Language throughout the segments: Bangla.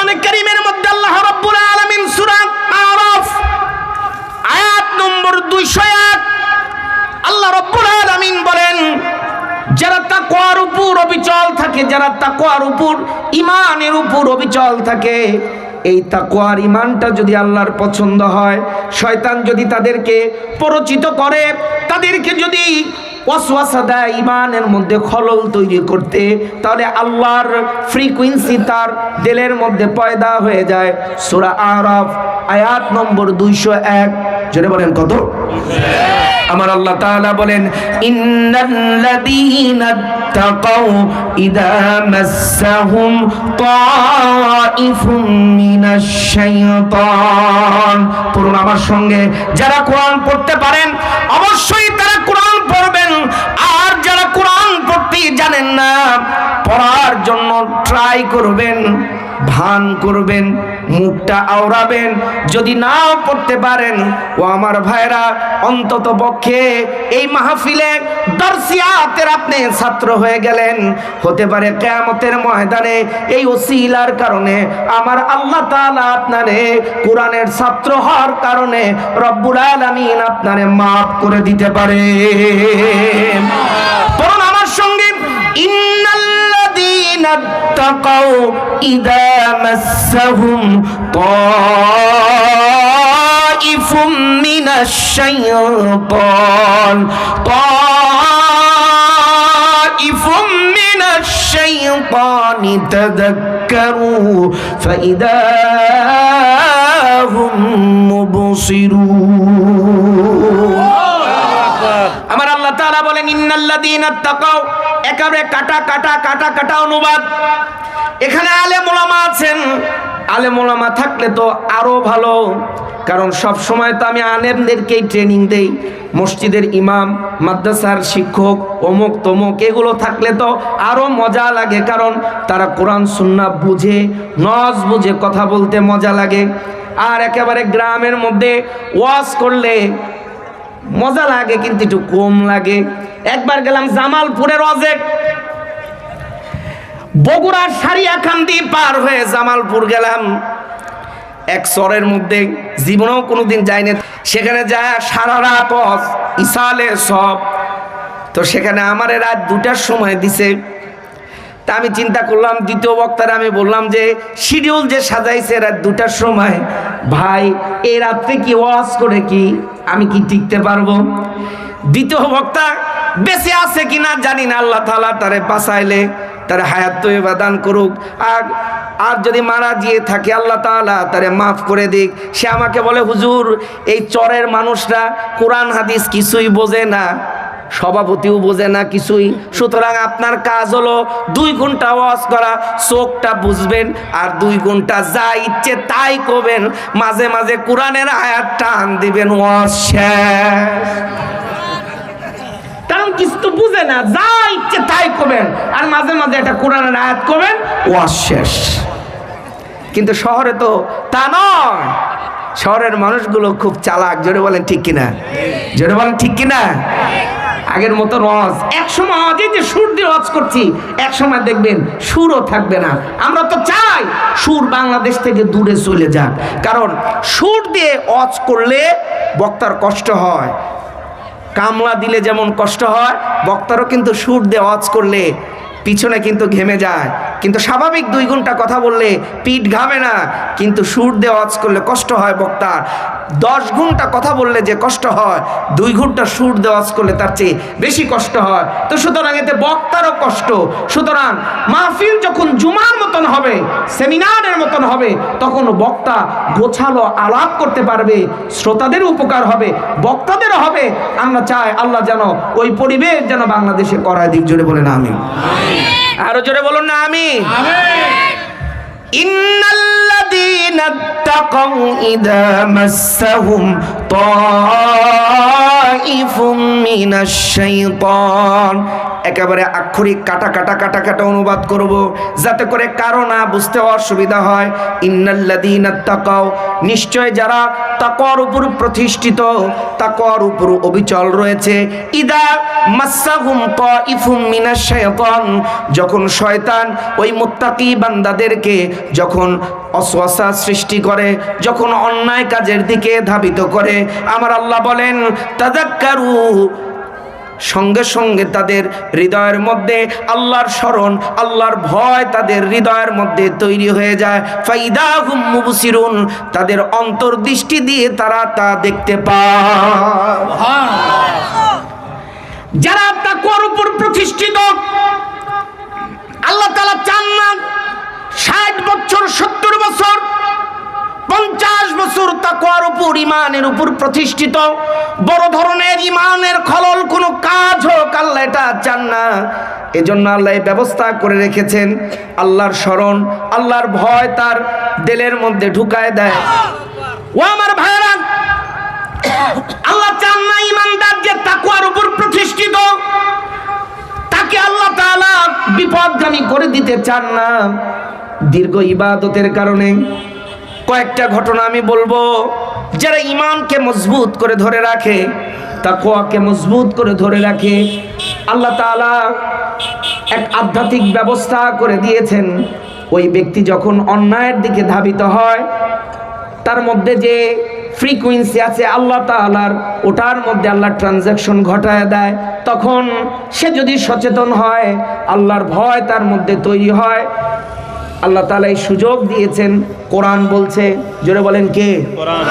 কোরআনে কারীমের মধ্যে আল্লাহ রাব্বুল আলামিন সূরা আরাফ আয়াত নম্বর 201 আল্লাহ রাব্বুল আলামিন বলেন, যারা তাকওয়ার উপর অবিচল থাকে, যারা তাকওয়ার উপর ঈমানের উপর অবিচল থাকে, এই তাকওয়ার ঈমানটা যদি আল্লাহর পছন্দ হয়, শয়তান যদি তাদেরকে পরিচিত করে, তাদেরকে যদি ওয়াসওয়াসা দেয় ঈমানের মধ্যে খলল তৈরি করতে, তাহলে আল্লাহর ফ্রিকোয়েন্সি তার দিলের মধ্যে পয়দা হয়ে যায়। সূরা আরাফ আয়াত নম্বর 201। জোরে বলেন কত? আমার আল্লাহ তাআলা বলেন, ইন্নাল্লাযীনা তাকাউ ইযা মাসসাহুম তাইফুম মিনাশ শাইতান। পড়ুন আমার সঙ্গে, যারা কোরআন পড়তে পারেন অবশ্যই তারা কোরআন পড়বেন, আর যারা কোরআন পড়তে জানেন না, পড়ার জন্য ট্রাই করবেন, ভান করবেন, মুখটা আওড়াবেন। যদি নাও পড়তে পারেন, ও আমার ভাইরা, অন্তত পক্ষে এই মাহফিলে দরসিয়াতের আপনি ছাত্র হয়ে গেলেন। হতে পারে কিয়ামতের ময়দানে এই ওসিলার কারণে আমার আল্লাহ তাআলা আপনারে কোরআনের ছাত্র হওয়ার কারণে রব্বুল আলামিন আপনারে মাফ করে দিতে পারে। পড়ুন আমার সঙ্গে, ইন্নাল্লাযীনা তাকাউ ইযা মাসসাহুম তাইফুম মিনাশ শাইতান, তাইফুম মিনাশ শাইতানি তাযাক্কারু ফাইদা হুম মুবসিরুন। আমার আল্লাহ তাআলা বলেন, ইন্নাল্লাযীনা তাকাউ, একেবারে কাটা কাটা কাটা কাটা অনুবাদ। এখানে আলেম ওলামা আছেন, আলেম ওলামা থাকলে তো আরো ভালো, কারণ সব সময় তো আমি আলেমদেরকেই ট্রেনিং দেই। মসজিদের ইমাম, মাদ্রাসার শিক্ষক, অমুক তমুক, এগুলো থাকলে তো আরো মজা লাগে, কারণ তারা কোরআন সুন্নাহ বুঝে, নজ বুঝে কথা বলতে মজা লাগে। আর একেবারে গ্রামের মধ্যে ওয়াজ করলে মজা লাগে, কিন্তু একটু কম লাগে। একবার গেলাম জামালপুরের ওয়াজে, বগুড়ার সারিয়াকান্দি পার হয়ে জামালপুর গেলাম। এক চরের মধ্যে, জীবনেও কোনোদিন যাইনি, সেখানে যায় সারা রাত ওয়াজ, ইসালে সব। তো সেখানে আমার রাত 2টার সময় দিছে। তা আমি চিন্তা করলাম, দ্বিতীয় বক্তারে আমি বললাম যে শিডিউল যে সাজাইছে রাত 2টার সময়, ভাই এই রাত্রে কি ওয়াজ করে কি আমি কি টিকতে পারবো? দ্বিতীয় বক্তা বেঁচে আছে কিনা জানি না, আল্লাহ তাআলা তারে বাঁচাইলে তারে হায়াত তৈবা দান করুক, আর যদি মারা গিয়ে থাকে আল্লাহ তাআলা তারে মাফ করে দিক। সে আমাকে বলে, হুজুর এই চরের মানুষরা কোরআন হাদিস কিছুই বোঝে না, সভাপতিও বোঝে না কিছুই, সুতরাং আপনার কাজ হলো 2 ঘন্টা ওয়াজ করা, চোখটা বুঝবেন আর 2 ঘন্টা যা ইচ্ছে তাই করবেন, মাঝে মাঝে কোরআনের আয়াত টান দিবেন, ওয়াজ শেষ। কারণ কিছু তো বুঝে না, যা ইচ্ছে তাই করবেন, আর মাঝে মাঝে একটা কোরআনের আয়াত করবেন, ওয়াজ শেষ। কিন্তু শহরে তো তা নয়, শহরের মানুষগুলো খুব চালাক। জোরে বলেন ঠিক কিনা? জোরে বলেন ঠিক কিনা? আগের মতো ওয়াজ, এক সময় আজই যে সুর দিয়ে ওয়াজ করছি, এক সময় দেখবেন সুরও থাকবে না। আমরা তো চাই সুর বাংলাদেশ থেকে দূরে চলে যাক, কারণ সুর দিয়ে ওয়াজ করলে বক্তার কষ্ট হয়। কামলা দিলে যেমন কষ্ট হয়, বক্তারও কিন্তু সুর দিয়ে ওয়াজ করলে পিছনে কিন্তু ঘেমে যায়। কিন্তু স্বাভাবিক 2 ঘন্টা কথা বললে পিঠ ঘামে না, কিন্তু সুর দিয়ে ওয়াজ করলে কষ্ট হয় বক্তার। 10 ঘন্টা কথা বললে যে কষ্ট হয়, 2 ঘন্টা সুর দিয়ে ওয়াজ করলে তার চেয়ে বেশি কষ্ট হয়। তো সুতরাং এতে বক্তারও কষ্ট। সুতরাং মাহফিল যখন জুমার মতন হবে, সেমিনারের মতন হবে, তখন বক্তা গোছালো আলাপ করতে পারবে, শ্রোতাদের উপকার হবে, বক্তাদেরও হবে। আমরা চাই আল্লাহ যেন ওই পরিবেশ যেন বাংলাদেশে করায় দিক। জোরে বলেন আমিন। আরো জোরে বলুন না আমিন। ইন্নাল্লাযীনা তাকাউ ইযা মাসসাহুম তাইফুম মিনাশ শাইতান। একেবারে আক্ষরিক কাটা কাটা কাটা কাটা অনুবাদ করব, যাতে করে কারো না বুঝতে অসুবিধা হয়। ইন্নাল্লাযীনা তাকাউ, নিশ্চয় যারা তাকওয়ার উপর প্রতিষ্ঠিত, তাকওয়ার উপর অবিচল রয়েছে। ইদা মাসসাহুম তাইফুম মিনাশ শাইতান, যখন শয়তান ওই মুত্তাকি বান্দাদেরকে যখন ওয়াসওয়াসা সৃষ্টি করে, যখন অন্যায় কাজের দিকে ধাবিত করে, আমার আল্লাহ বলেন তাযাক্কারু, সঙ্গে সঙ্গে তাদের হৃদয়ের মধ্যে আল্লাহর স্মরণ, আল্লাহর ভয় তাদের হৃদয়ের মধ্যে তৈরি হয়ে যায়। ফাইদাহুম মুবসিরুন, তাদের অন্তর্দৃষ্টি দিয়ে তারা তা দেখতে পায়। যারা তাকওয়ার উপর প্রতিষ্ঠিত, আল্লাহ তাআলা চান না 60 বছর 70 বছর 50 বছর তাকওয়ার উপর ঈমানের উপর প্রতিষ্ঠিত বড় ধরনের ঈমানের খলল কোনো কাজ হোক, আল্লাহ এটা চান না। এজন্য আল্লাহ এই ব্যবস্থা করে রেখেছেন, আল্লাহর স্মরণ, আল্লাহর ভয় তার দিলের মধ্যে ঢুকায় দেয়। ও আমার ভাইরা, আল্লাহ চান না ঈমানদার যে তাকওয়ার উপর প্রতিষ্ঠিত তাকে আল্লাহ তাআলা বিপদগামী করে দিতে চান না। দীর্ঘ ইবাদতের কারণে কয়েকটা ঘটনা আমি বলবো, যারা ঈমানকে মজবুত করে ধরে রাখে, তাকওয়াকে মজবুত করে ধরে রাখে, আল্লাহ তাআলা এক আধ্যাত্মিক ব্যবস্থা করে দিয়েছেন। ওই ব্যক্তি যখন অন্যায়ের দিকে ধাবিত হয়, তার মধ্যে যে ফ্রিকোয়েন্সি আছে আল্লাহ তাআলার, ওটার মধ্যে আল্লাহ ট্রানজাকশন ঘটায় দেয়। তখন সে যদি সচেতন হয়, আল্লাহর ভয় তার মধ্যে তৈরি হয়। আল্লাহ তাআলা এই সুযোগ দিয়েছেন, কোরআন বলছে, জোরে বলেন কে? কোরআন।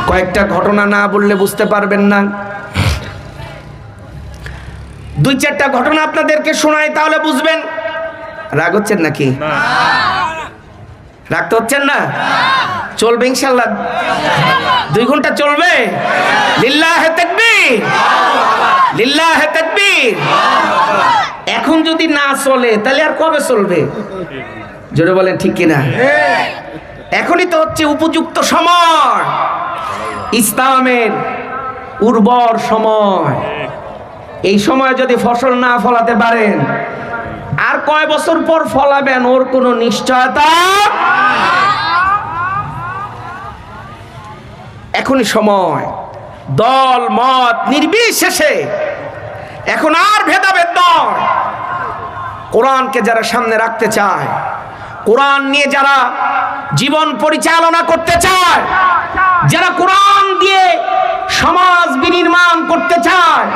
কয়েকটা ঘটনা না বললে বুঝতে পারবেন না, 2-4টা ঘটনা আপনাদেরকে শোনাই, তাহলে বুঝবেন। রাগ হচ্ছেন নাকি? রাগ তো হচ্ছেন না? চলবে ইনশাআল্লাহ, 2 ঘন্টা চলবে। লিল্লাহে তাকবীর, লিল্লাহে তাকবীর। এখন যদি না চলে তাহলে আর কবে চলবে? জোরে বলেন ঠিক কিনা? এখনই তো হচ্ছে উপযুক্ত সময়, ইসলামের উর্বর সময়। এই সময় যদি ফসল না ফলাতে পারেন, আর কয় বছর পর ফলাবেন ওর কোনো নিশ্চয়তা। এখনই সময়, দল মত নির্বিশেষে এখন আর ভেদাভেদ নয়। কোরআনকে যারা সামনে রাখতে চায়, কোরআন নিয়ে যারা জীবন পরিচালনা করতে চায়, যারা কোরআন দিয়ে সমাজ বিনির্মাণ করতে চায়,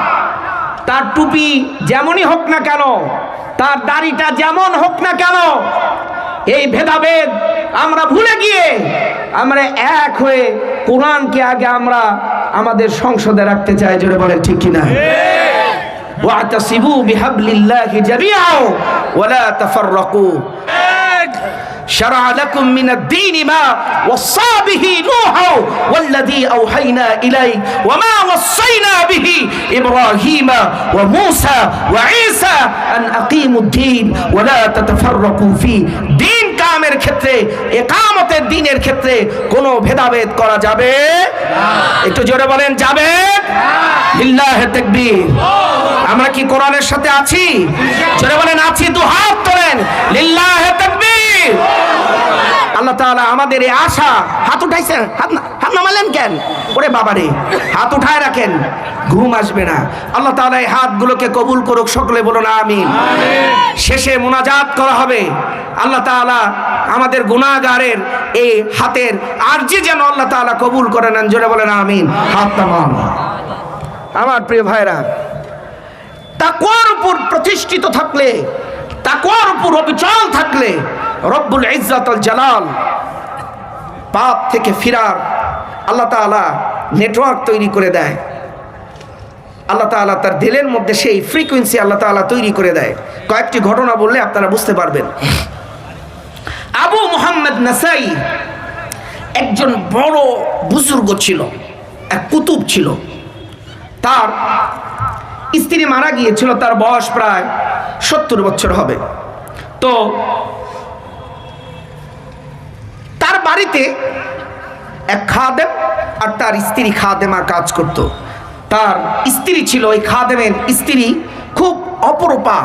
তার টুপি যেমনই হোক না কেন, তার দাড়িটা যেমন হোক না কেন, এই ভেদাভেদ আমরা ভুলে গিয়ে আমরা এক হয়ে কোরআনকে আগে আমরা আমাদের সংসদে রাখতে চাই। জোরে বলেন ঠিক কিনা? ওয়াতাসিবু বিহাবলিল্লাহি জামিআ ওয়ালা তাফাররাকু। شرع لكم من الدين ما وصى به نوح والذي أوحينا إليك وما وصينا به إبراهيم وموسى وعيسى أن أقيموا الدين ولا تتفرقوا فيه। دين কামের ক্ষেত্রে, ইকামতের দ্বীনের ক্ষেত্রে কোনো ভেদাভেদ করা যাবে না। একটু জোরে বলেন যাবে না। লিল্লাহে তাকবীর। আমরা কি কোরআনের সাথে আছি? জোরে বলেন আছি। 2 হাত তোলেন, লিল্লাহে তাকবীর। আল্লাহ তাআলা আমাদের এই আশা, হাত উঠাইছেন, হাত নামালেন কেন? ওরে বাবারে, হাত উঠায় রাখেন, ঘুম আসবে না। আল্লাহ তাআলা এই হাতগুলোকে কবুল করুক, সকলে বলুন আমিন। শেষে মুনাজাত করা হবে। আল্লাহ তাআলা আমাদের গুনাহগারের এই হাতের আরজি যেন আল্লাহ তাআলা কবুল করে নেন। জোরে বলেন আমিন। হাত নামান। আমার প্রিয় ভাইরা, তাকওয়ার উপর প্রতিষ্ঠিত থাকলে, তাকওয়ার উপর অবিচল থাকলে রব্বুল ইজ্জত ওয়াল জালাল পাপ থেকে ফিরার আল্লাহ তাআলা নেটওয়ার্ক তৈরি করে দেয়। আল্লাহ তাআলা তার দিলের মধ্যে সেই ফ্রিকোয়েন্সি আল্লাহ তাআলা তৈরি করে দেয়। কয়েকটি ঘটনা বললে আপনারা বুঝতে পারবেন। আবু মুহাম্মদ নাসাই একজন বড় বুজুর্গ ছিল, এক কুতুব ছিল। তার স্ত্রী মারা গিয়েছিল, তার বয়স প্রায় 70 বছর হবে। তো তার বাড়িতে এক খাদেম আর তার স্ত্রী খাদেমা কাজ করত। তার স্ত্রী ছিল, ওই খাদেমের স্ত্রী খুব অপরূপা,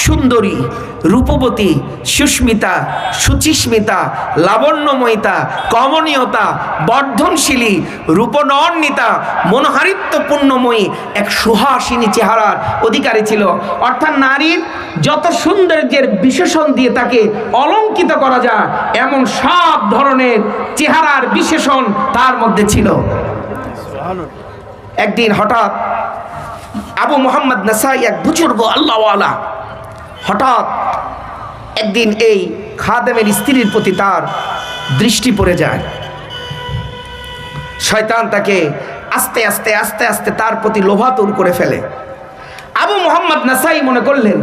সুন্দরী, রূপবতী, সুস্মিতা, সুচিস্মিতা, লাবণ্যময়িতা, কমনীয়তা, বর্ধনশীলী, রূপনর্ণিতা, মনোহারিত্বপূর্ণময়ী এক সুহাসিনী চেহারার অধিকারী ছিল। অর্থাৎ নারীর যত সৌন্দর্যের বিশেষণ দিয়ে তাকে অলঙ্কিত করা যায় এমন সব ধরনের চেহারার বিশেষণ তার মধ্যে ছিল। একদিন হঠাৎ আবু মুহাম্মদ নাসাই, এক বুজুর্গ আল্লাহওয়ালা, হঠাৎ একদিন এই খাদেমের স্ত্রীর প্রতি তার দৃষ্টি পড়ে যায়। শয়তান তাকে আস্তে আস্তে আস্তে আস্তে তার প্রতি লোভাতুর করে ফেলে। আবু মুহাম্মদ নাসাই মনে করলেন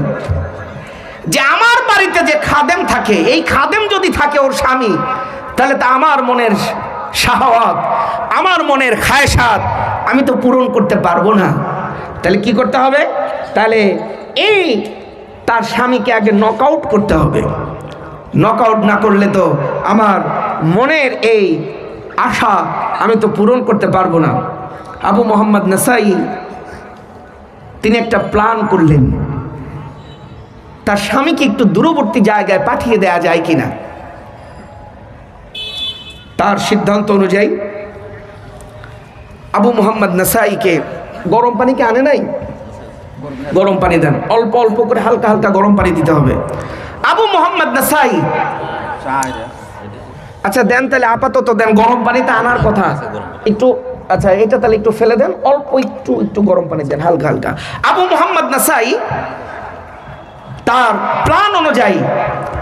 যে আমার বাড়িতে যে খাদেম থাকে, এই খাদেম যদি থাকে ওর স্বামী, তাহলে তা আমার মনের শাহওয়াত, আমার মনের খায়সাত আমি তো পূরণ করতে পারবো না। তাহলে কি করতে হবে? তাহলে এই তার স্বামীকে আগে নকআউট করতে হবে। নকআউট না করলে তো আমার মনের এই আশা আমি তো পূরণ করতে পারবো না। আবু মুহাম্মদ নাসাই তিনি একটা প্ল্যান করলেন, তার স্বামীকে একটু দূরবর্তী জায়গায় পাঠিয়ে দেয়া যায় কিনা। তার সিদ্ধান্ত অনুযায়ী আবু মুহাম্মদ নাসাইকে গরম পানি কে আনে নাই, গরম পানি দেন, অল্প অল্প করে হালকা হালকা গরম পানি দিতে হবে। আবু মুহাম্মদ নাসাই, আচ্ছা দেন তাহলে আপাতত দেন, গরম পানিতে আনার কথা একটু, আচ্ছা এটা তাহলে একটু ফেলে দেন, অল্প একটু একটু গরম পানি দেন হালকা হালকা। আবু মুহাম্মদ নাসাই তার প্ল্যান অনুযায়ী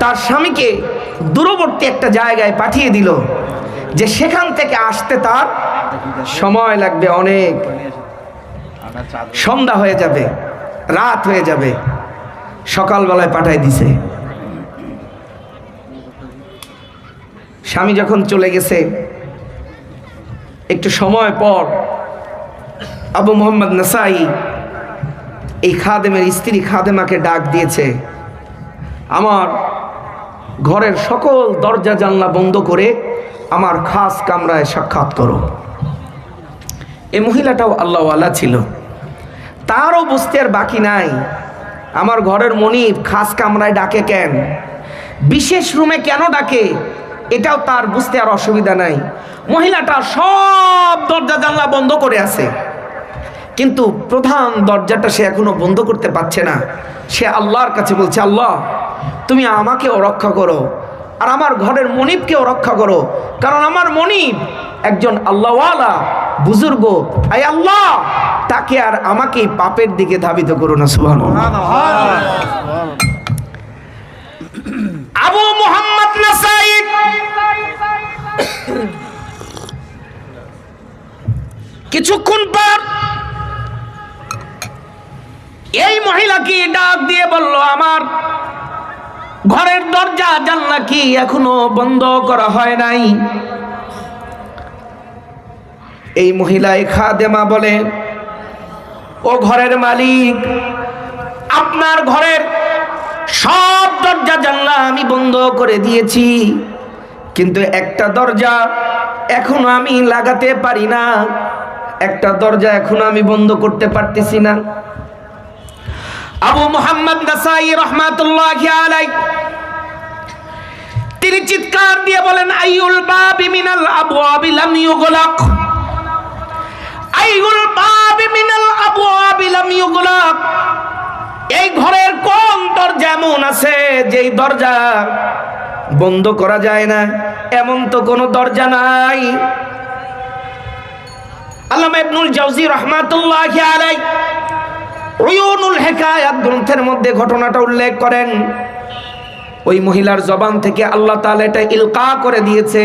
তার স্বামীকে দূরবর্তী একটা জায়গায় পাঠিয়ে দিল, যে সেখান থেকে আসতে তার সময় লাগবে অনেক, সন্ধ্যা হয়ে যাবে, রাত হয়ে যাবে। সকালবেলায় পাঠায় দিছে। স্বামী যখন চলে গেছে, একটু সময় পর আবু মুহাম্মদ নাসাই এই খাদেমের স্ত্রী খাদেমাকে ডাক দিয়েছে, আমার ঘরের সকল দরজা জানলা বন্ধ করে আমার খাস কামরায় সাক্ষাৎ করো। এই মহিলাটাও আল্লাহওয়ালা ছিল, তারও বুঝতে আর বাকি নাই আমার ঘরের মনিব খাস কামরায় ডাকে কেন, বিশেষ রুমে কেন ডাকে, এটাও তার বুঝতে আর অসুবিধা নাই। মহিলাটা সব দরজা জানলা বন্ধ করে আছে, কিন্তু প্রধান দরজাটা সে এখনো বন্ধ করতে পারছে না। সে আল্লাহর কাছে বলছে, আল্লাহ তুমি আমাকেও রক্ষা করো আর আমার ঘরের মনিবকেও রক্ষা করো, কারণ আমার মনিব একজন আল্লাহওয়ালা বুজুর্গ। আয় আল্লাহ, তাকে আর আমাকে পাপের দিকে ধাবিত করো না। সুবহানাল্লাহ। আবু মুহাম্মদ নাসাই কিছুক্ষণ পর এই মহিলাকে ডাক দিয়ে বলল, আমার ঘরের দরজা জানলা কি এখনো বন্ধ করা হয় নাই? এই মহিলাই খাদেমা বলে, ও ঘরের মালিক, আপনার ঘরের সব দরজা জানলা আমি বন্ধ করে দিয়েছি, কিন্তু একটা দরজা এখনো আমি লাগাতে পারি না, একটা দরজা এখনো আমি বন্ধ করতে পারতেছি না। আবু মুহাম্মদ নাসাই রাহমাতুল্লাহি আলাইহি তিনি চিৎকার দিয়ে বলেন, আইয়ুল বাবি মিনাল আবওয়াবি লাম ইউগলাক, আইয়ুল বাবি মিনাল আবওয়াবি লাম ইউগলাক। এই ঘরের কোন দরজা এমন আছে যেই দরজা বন্ধ করা যায় না? এমন তো কোনো দরজা নাই। আল্লামা ইবনুল জাওজি রাহমাতুল্লাহি আলাইহি উয়ুনুল হিকায়াত গ্রন্থের মধ্যে ঘটনাটা উল্লেখ করেন। ওই মহিলার জবান থেকে আল্লাহ তাআলা এটা ইলকা করে দিয়েছে,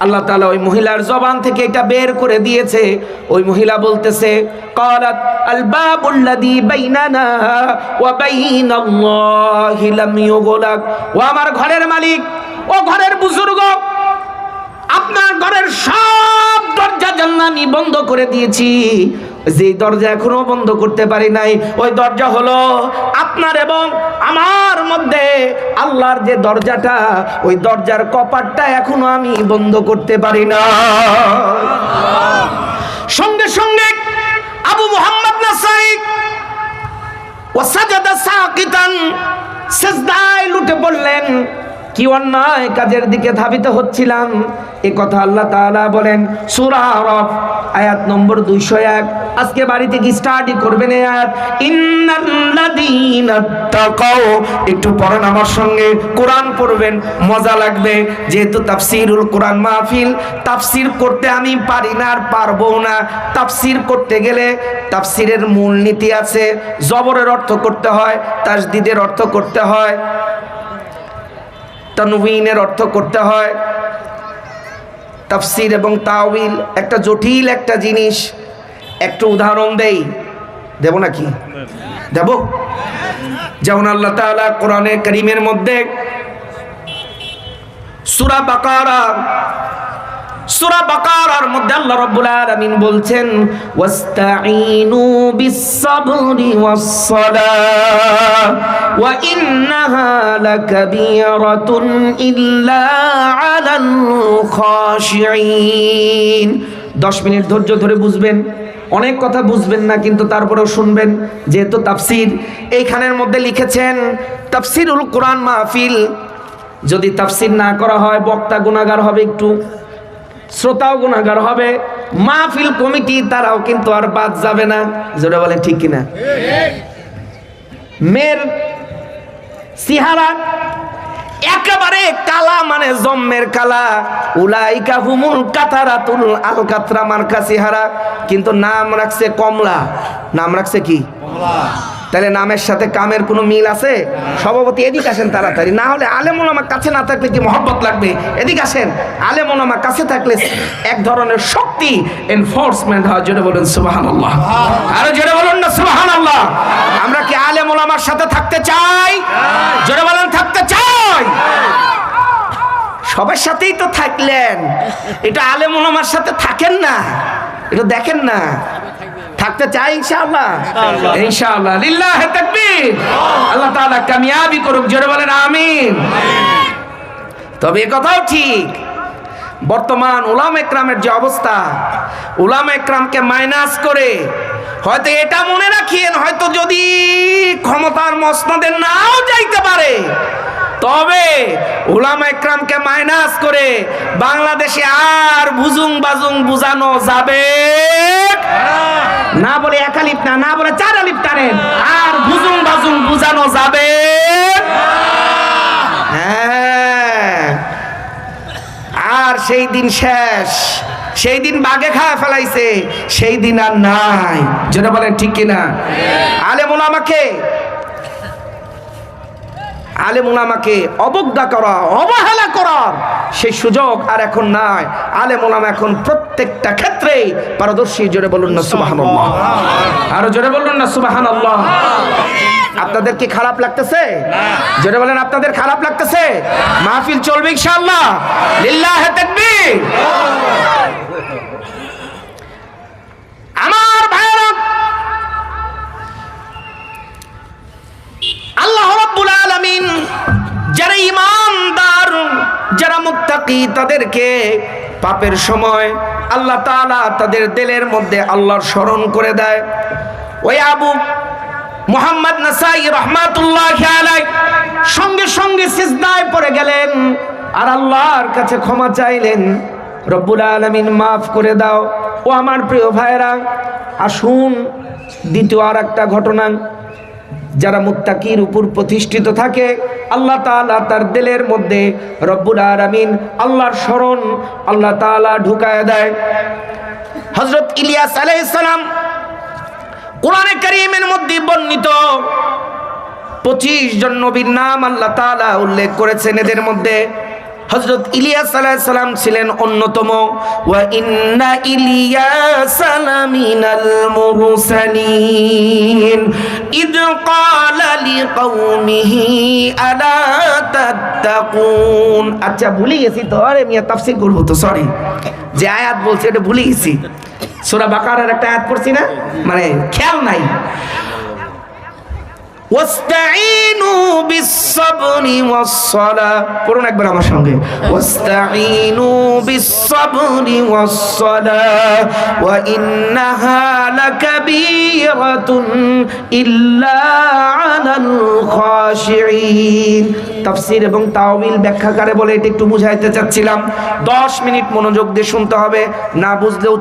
আল্লাহ তাআলা ওই মহিলার জবান থেকে এটা বের করে দিয়েছে। ওই মহিলা বলতেছে, ক্বালাত আল বাবুল্লাযী বাইনানা ওয়া বাইনাল্লাহি লাম ইউগলাক। ও আমার ঘরের মালিক, ও ঘরের বুজুর্গ, আপনার ঘরের সব দরজা জানলা আমি বন্ধ করে দিয়েছি, যে দরজা এখনো বন্ধ করতে পারি নাই ওই দরজা হলো আপনার এবং আমার মধ্যে আল্লাহর যে দরজাটা, ওই দরজার কপাটটা এখনো আমি বন্ধ করতে পারি না। সঙ্গে সঙ্গে আবু মুহাম্মদ নাসাই ওয়াসাজাদা সাকিতান, সিজদায় লুটে পড়লেন। কি অন্যায় কাজের দিকে ধাবিত হচ্ছিলাম, এ কথা আল্লাহ তাআলা বলেন সূরা আরাফ আয়াত নম্বর 201। আজকে বাড়িতে কি স্টাডি করবেন এই আয়াত। ইন্নাল্লাযীনা তাকাও, একটু পড়েন আমার সঙ্গে, কোরআন পড়বেন, মজা লাগবে। যেহেতু তাফসীরুল কোরআন মাহফিল, তাফসীর করতে আমি পারি না আর পারবো না। তাফসীর করতে গেলে তাফসীরের মূলনীতি আছে, জবরের অর্থ করতে হয়, তাসদীদের অর্থ করতে হয়, তানউইনের অর্থ করতে হয়। তাফসীর এবং তাওয়িল একটা জটিল একটা জিনিস। একটু উদাহরণ দেব নাকি? দেব। যেমন আল্লাহ তাআলা কোরআনে কারীমের মধ্যে সূরা বাকারার মধ্যে আল্লাহ রাব্বুল আলামিন বলছেন ওয়াস্তাঈনু বিস-সাবরি ওয়াস-সালাহ ওয়া ইন্নাহা লাকাবীরাতুন ইল্লা আলাল খাশিঈন। 10 মিনিট ধৈর্য ধরে বুঝবেন, অনেক কথা বুঝবেন না কিন্তু তারপরেও শুনবেন, যেহেতু তাফসীর। এইখানের মধ্যে লিখেছেন তাফসীরুল কোরআন মাহফিল। যদি তাফসীর না করা হয় বক্তা গুনাহগার হবে, একটু শ্রোতাও গুনাহগার হবে, মাহফিল কমিটি তারাও কিন্তু আর বাদ যাবে না। জোরে বলে ঠিক কিনা? মেয়ের চেহারা একেবারে কালা, মানে জম্মের কালা। উলাইকা হুমুল কাতারাতুল আল কাতরা মার্কা চেহারা, কিন্তু নাম রাখছে কমলা। নাম রাখছে কি? কমলা। তাহলে নামের সাথে কামের কোনো মিল আছে? সভাপতি এদিকে আসেন তাড়াতাড়ি, না হলে আলেম ওলামা কাছে না থাকলে কি মহব্বত লাগবে? এদিকে আসেন। আলেম ওলামা কাছে থাকলে এক ধরনের শক্তি এনফোর্সমেন্ট হয়। জোরে বলুন সুবহানাল্লাহ। আরো জোরে বলুন না সুবহানাল্লাহ। আমরা কি আলেম ওলামার সাথে থাকতে চাই? জোরে বলেন থাকতে চাই। সবার সাথেই তো থাকলেন, এটা আলেম ওলামার সাথে থাকেন না, এটা দেখেন না। থাকতে চাই ইনশাআল্লাহ, ইনশাআল্লাহ। লিল্লাহি তাকবীর। আল্লাহ তাআলা কামিয়াবি করুক। জোরে বলেন আমিন। তবে এ কথাও ঠিক, বর্তমান উলামা ইকরামের যে অবস্থা, উলামা ইকরামকে মাইনাস করে, হয়তো এটা মনে রাখেন, হয়তো যদি ক্ষমতার মসনদে নাও যাইতে পারে, তবে উলামা ইকরামকে মাইনাস করে বাংলাদেশে আর বুজুং বাজুং বুঝানো যাবে না। বলে এক আলিফ না, না বলে 4 আলিফ টানেন, আর বুজুং বাজুং বুঝানো যাবে। হ্যাঁ, আর সেই দিন শেষ, সেই দিন বাগে খাওয়া ফেলাইছে, সেই দিন আর নাই। যেটা বলেন ঠিক কিনা? আলেম উলামাকে অবজ্ঞা করা, অবহেলা করার সেই সুযোগ আর এখন নাই। আলেম উলামা এখন প্রত্যেকটা ক্ষেত্রে পারদর্শী। জোরে বলুন না সুবহানাল্লাহ। আরো জোরে বলুন না সুবহানাল্লাহ। আপনাদের কি খারাপ লাগতেছে? জোরে বলেন আপনাদের খারাপ লাগতেছে? মাহফিল চলবে ইনশাআল্লাহ। লিল্লাহি তাকবীর। আমার ভাইরা, আল্লাহ রাব্বুল আলামিন যারা ঈমানদার, যারা মুত্তাকি, তাদেরকে পাপের সময় আল্লাহ তাআলা তাদের দিলের মধ্যে আল্লাহর স্মরণ করে দেয়। ওই আবু মুহাম্মদ নাসাই রাহমাতুল্লাহি আলাইহি সঙ্গে সঙ্গে সিজদায় পড়ে গেলেন আর আল্লাহর কাছে ক্ষমা চাইলেন, রব্বুল আলামিন মাফ করে দাও। ও আমার প্রিয় ভাইরা, আসুন দ্বিতীয় আর একটা ঘটনা। যারা মুত্তাকির উপর প্রতিষ্ঠিত থাকে, আল্লাহ তাআলা তার দিলের মধ্যে রব্বুল আলামিন আল্লাহর স্মরণ আল্লাহ তাআলা ঢুকায় দেয়। হযরত ইলিয়াস আলাইহিস সালাম, কোরআনে কারীমের মধ্যে বর্ণিত 25 জন নবীর নাম আল্লাহ তাআলা উল্লেখ করেছেন। এদের মধ্যে হযরত ইলিয়াস আলাইহিস সালাম ছিলেন অন্যতম। ওয়া ইন্না ইলিয়াস লামিনাল মুরসালিন ইদ ক্বালা লিকাওমিহি আলা তাত্তাকুন। আচ্ছা, ভুলে গেছি তো, আরে মিয়া তাফসীর করব তো, সরি। যে আয়াত বলছি এটা ভুলে গেছি। সূরা বাকারার একটা আয়াত পড়ছি না, মানে খেয়াল নাই। ওয়াস্তাঈনু বিস-সাবরি ওয়াস-সালাহ। পড়ুন একবার আমার সঙ্গে, ওয়াস্তাঈনু বিস-সাবরি ওয়াস-সালাহ ওয়া ইন্নাহা লাকাবীরাতুন ইল্লা আলাল খাশিঈন। তাফসীর এবং তাওয়িল ব্যাখ্যাকারে বলে এটা একটু বুঝাইতে চাচ্ছিলাম। 10 মিনিট মনোযোগ দিয়ে শুনতে হবে, না বুঝলেও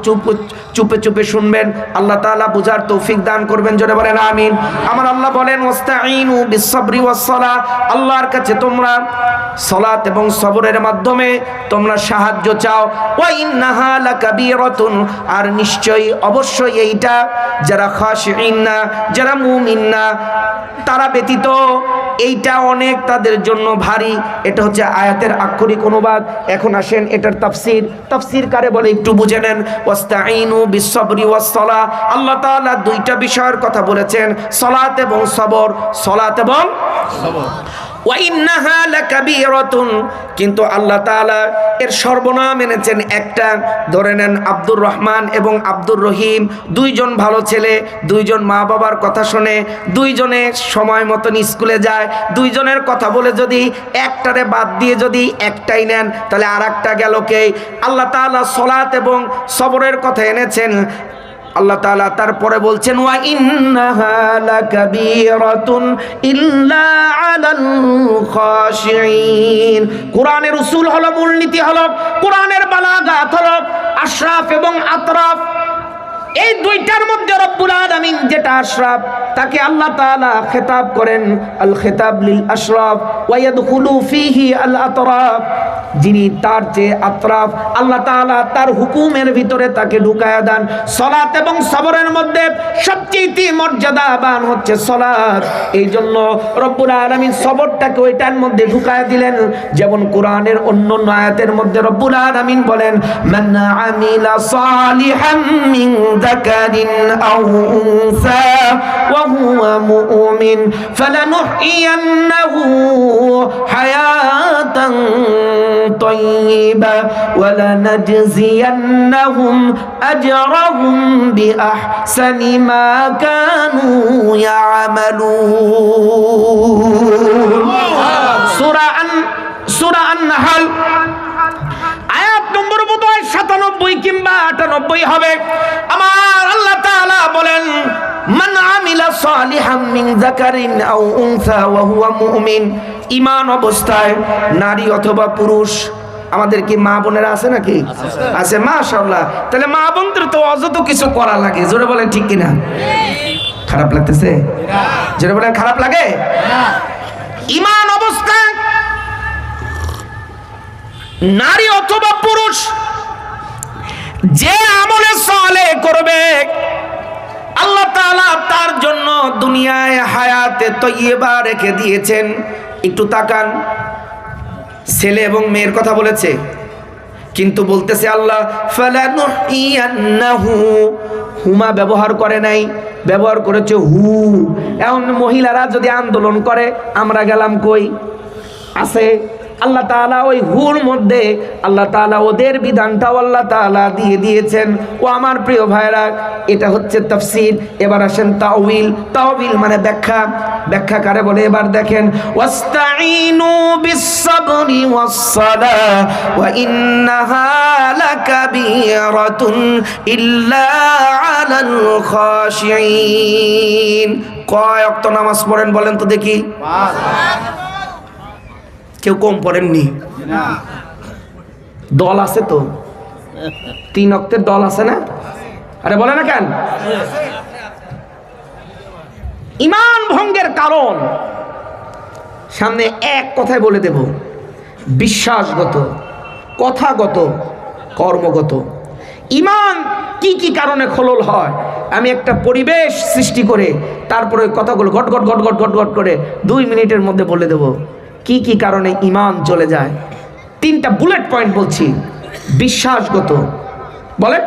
চুপে চুপে শুনবেন। আল্লাহ তাআলা বুঝার তৌফিক দান করবেন, জোরে বলেন আমিন। আমার আল্লাহ বলেন ওয়াস্তাঈনু বিস-সাবরি ওয়াস-সালাহ, আল্লাহর কাছে তোমরা সালাত এবং সবরের মাধ্যমে তোমরা সাহায্য চাও। ওয়া ইন্নাহা লাকাবীরাতুন, আর নিশ্চয়ই অবশ্যই এইটা যারা খাশিঈন না, যারা মুমিন না, তারা ব্যতীত এইটা অনেক তাদের জন্য ভারী। এটা হচ্ছে আয়াতের আক্ষরিক অনুবাদ। এখন আসেন এটার তাফসীর কারে বলে একটু বুঝে নেন। ওয়াস্তাঈনু বিস-সাবরি ওয়াস-সালাহ, আল্লাহ তাআলা দুইটা বিষয়ের কথা বলেছেন, সালাত এবং সবর, সালাত এবং সবর। ওয়া ইন্নাহা লাকাবীরাতুন, কিন্তু আল্লাহ তাআলা এর সর্বনাম এনেছেন একটা। ধরে নেন আব্দুর রহমান এবং আব্দুর রহিম, দুইজন ভালো ছেলে, দুইজন মা বাবার কথা শোনে, দুইজনে সময় মতন স্কুলে যায়। দুইজনের কথা বলে যদি একটারে বাদ দিয়ে যদি একটাই নেন, তাহলে আর একটা গেল কে? আল্লাহ তাআলা সালাত এবং সবরের কথা এনেছেন। আল্লাহ তাআলা তারপরে বলছেন ওয়া ইন্নাহা লাকাবীরাতুন ইল্লা আলাল খাশিঈন। কোরআনের উসুল হলো, মূলনীতি হলো, কোরআনের বালাগাত হলো আশরাফ এবং আতরাফ। এই দুইটার মধ্যে রব্বুল আলামিন যেটা আশরাফ, তাকে আল্লাহ তাআলা খেতাব করেন আল খেতাব লিল আশরাফ ওয়া ইয়াদখুলু ফীহি আল আতরাফ। যিনি তার যে আতরাফ, আল্লাহ তাআলা তার হুকুমের ভিতরে তাকে ঢুকায়া দেন। সালাত এবং সবরের মধ্যে সবচেয়ে মর্যাদাবান হচ্ছে সালাত। এই জন্য রব্বুল আলামিন সবরটাকে ওইটার মধ্যে ঢুকায়া দিলেন। যেমন কোরআনের অন্য আয়াতের মধ্যে রব্বুল আলামিন বলেন মান আমিলা সালিহাম মিন যাকারিন আও উনসা ওয়া হুয়া মুমিন ফালানুহইয়ান্নাহু হায়াতান طيبة ولنجزينهم أجرهم بأحسن ما كانوا يعملون। সূরা আন-নাহল আয়াত নম্বর 97 কিংবা 98 হবে। আমার আল্লাহ তাআলা বলেন মান আমিলা সালিহাম মিন যাকারিন আও উনসা ওয়া হুয়া মুমিন। ঈমান অবস্থায় নারী অথবা পুরুষ, আমাদের কি মা বোনেরা আছে নাকি? আছে, মাশাআল্লাহ। তাহলে মা বোনদের তো অযথা কিছু করা লাগে, জোরে বলেন ঠিক কিনা? খারাপ লাগতেছে? জোরে বলেন খারাপ লাগে? ঈমান অবস্থায় নারী অথবা পুরুষ যে আমলে সালেহ করবে, আল্লাহ তাআলা তার জন্য দুনিয়ায় হায়াতে তয়্যিবা রেখে দিয়েছেন। একটু তাকান, ছেলে এবং মেয়ের কথা বলেছে, কিন্তু বলতেছে আল্লাহ ফালানুহইয়ান্নাহু, হুমা ব্যবহার করে নাই, ব্যবহার করেছে হু। এখন মহিলারা যদি আন্দোলন করে, আমরা গেলাম কই? আছে। আল্লাহ তাআলা ওই হুর মধ্যে আল্লাহ তাআলা ওদের বিধানটাও আল্লাহ তাআলা দিয়ে দিয়েছেন। ও আমার প্রিয় ভাইরা, এটা হচ্ছে তাফসীর। এবার আসেন তাওয়িল। তাওয়িল মানে ব্যাখ্যা। ব্যাখ্যা কারে বলে এবার দেখেন। ওয়াস্তাঈনু বিস-সাবরি ওয়াস-সালাহ ওয়া ইন্নাহা লাকাবীরাতুন ইল্লা আলাল খাশিঈন। কয় ওয়াক্ত নামাজ পড়েন বলেন তো দেখি? 5। কেউ কম পড়েননি? দল আছে তো, 3 ওয়াক্তের দল আছে না? আরে বলে না কেন? ঈমান ভঙ্গের কারণ সামনে এক কথায় বলে দেব, বিশ্বাসগত, কথাগত, কর্মগত। ঈমান কি কি কারণে খলল হয়, আমি একটা পরিবেশ সৃষ্টি করে তারপরে কথাগুলো ঘট ঘট ঘট ঘট ঘট ঘট করে 2 মিনিটের মধ্যে বলে দেব কি কি কারণে ঈমান চলে যায়। 3টা বুলেট পয়েন্ট বলছি। বিশ্বাসগত, বলে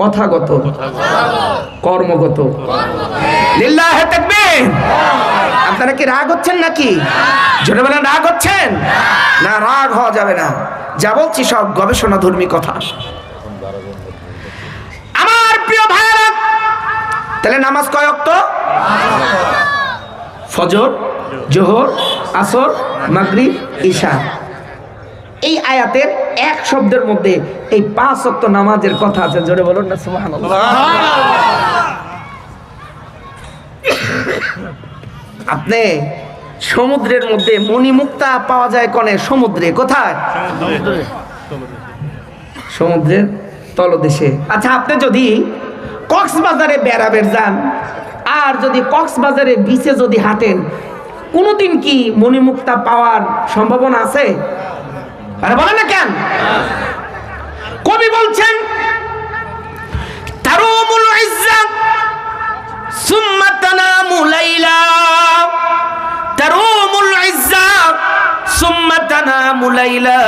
কথাগত, কর্মগত। লিল্লাহি তাকবীর। আপনারা কি রাগ হচ্ছেন নাকি? জোরে বলেন রাগ হচ্ছেন না? রাগ হওয়া যাবে না, যা বলছি সব গবেষণাধর্মী কথা। আমার প্রিয় ভাইরা, তাহলে নামাজ কয় ওয়াক্ত? ফজর, জোহর, আসর, মাগরিব, ইশা। এই আয়াতের এক শব্দের মধ্যে এই 5 ওয়াক্ত নামাজের কথা আছে। জোরে বলুন না সুবহানাল্লাহ। আপনি সমুদ্রের মধ্যে মণিমুক্তা পাওয়া যায় কোনে? সমুদ্রে। কোথায়? সমুদ্রের তলদেশে। আচ্ছা, আপনি যদি কক্সবাজারে বেড়াবের যান আর যদি কক্সবাজারে বিচে যদি হাঁটেন, কোনোদিন কি মণিমুক্তা পাওয়ার সম্ভাবনা আছে? আরে বলেন না কেন? কবি বলছেন তারুমুল ইজ্জাত সুম্মা তানামু লাইলা, তারুমুল ইজ্জাত সুম্মা তানামু লাইলা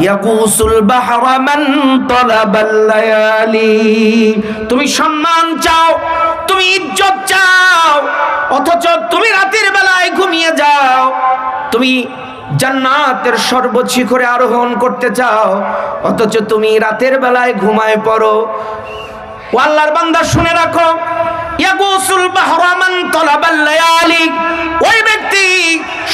ইয়াগুসুল বাহরা মান তালাবাল লায়ালি। তুমি সম্মান চাও, তুমি ইজ্জত চাও, অথচ তুমি রাতের বেলায় ঘুমিয়ে যাও। তুমি জান্নাতের সর্বোচ্চ শিখরে আরোহণ করতে চাও, অথচ তুমি রাতের বেলায় ঘুমায় পড়ো। ও আল্লাহর বান্দা শুনে রাখো, ইয়াগুসুল বাহরা মান তালাবাল লায়ালি, ওই ব্যক্তি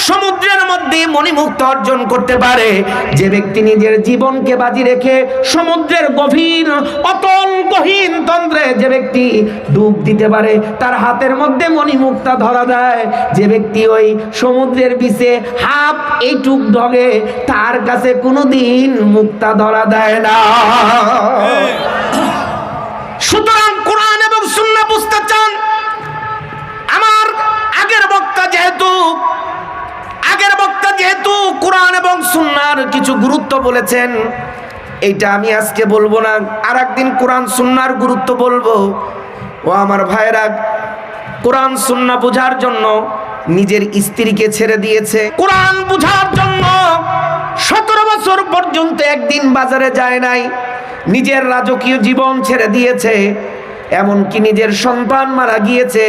সমুদ্রের মধ্যে মণিমুক্তা অর্জন করতে পারে যে ব্যক্তি নিজের জীবনকে বাজি রেখে সমুদ্রের গভীর অতল গহীন তন্দ্রে যে ব্যক্তি ডুব দিতে পারে, তার হাতের মধ্যে মণিমুক্তা ধরা দেয়। যে ব্যক্তি ওই সমুদ্রের বিচে হাফ এইটুক ঢগে, তার কাছে কোনোদিন মুক্তা ধরা দেয় না। সুতরাং কোরআন এবং সুন্নাহ বুঝতে চান, আমার আগের বক্তা যেহেতু কোরআন এবং সুন্নাহর কিছু গুরুত্ব বলেছেন, এইটা আমি আজকে বলবো না, আর একদিন কোরআন সুন্নাহর গুরুত্ব বলবো। ও আমার ভাইরা, কোরআন সুন্নাহ বোঝার জন্য নিজের স্ত্রীকে ছেড়ে দিয়েছে, কোরআন বোঝার জন্য 17 বছর পর্যন্ত একদিন বাজারে যায় নাই, নিজের রাজকীয় জীবন ছেড়ে দিয়েছে, এমনকি নিজের সন্তান মারা গিয়েছে,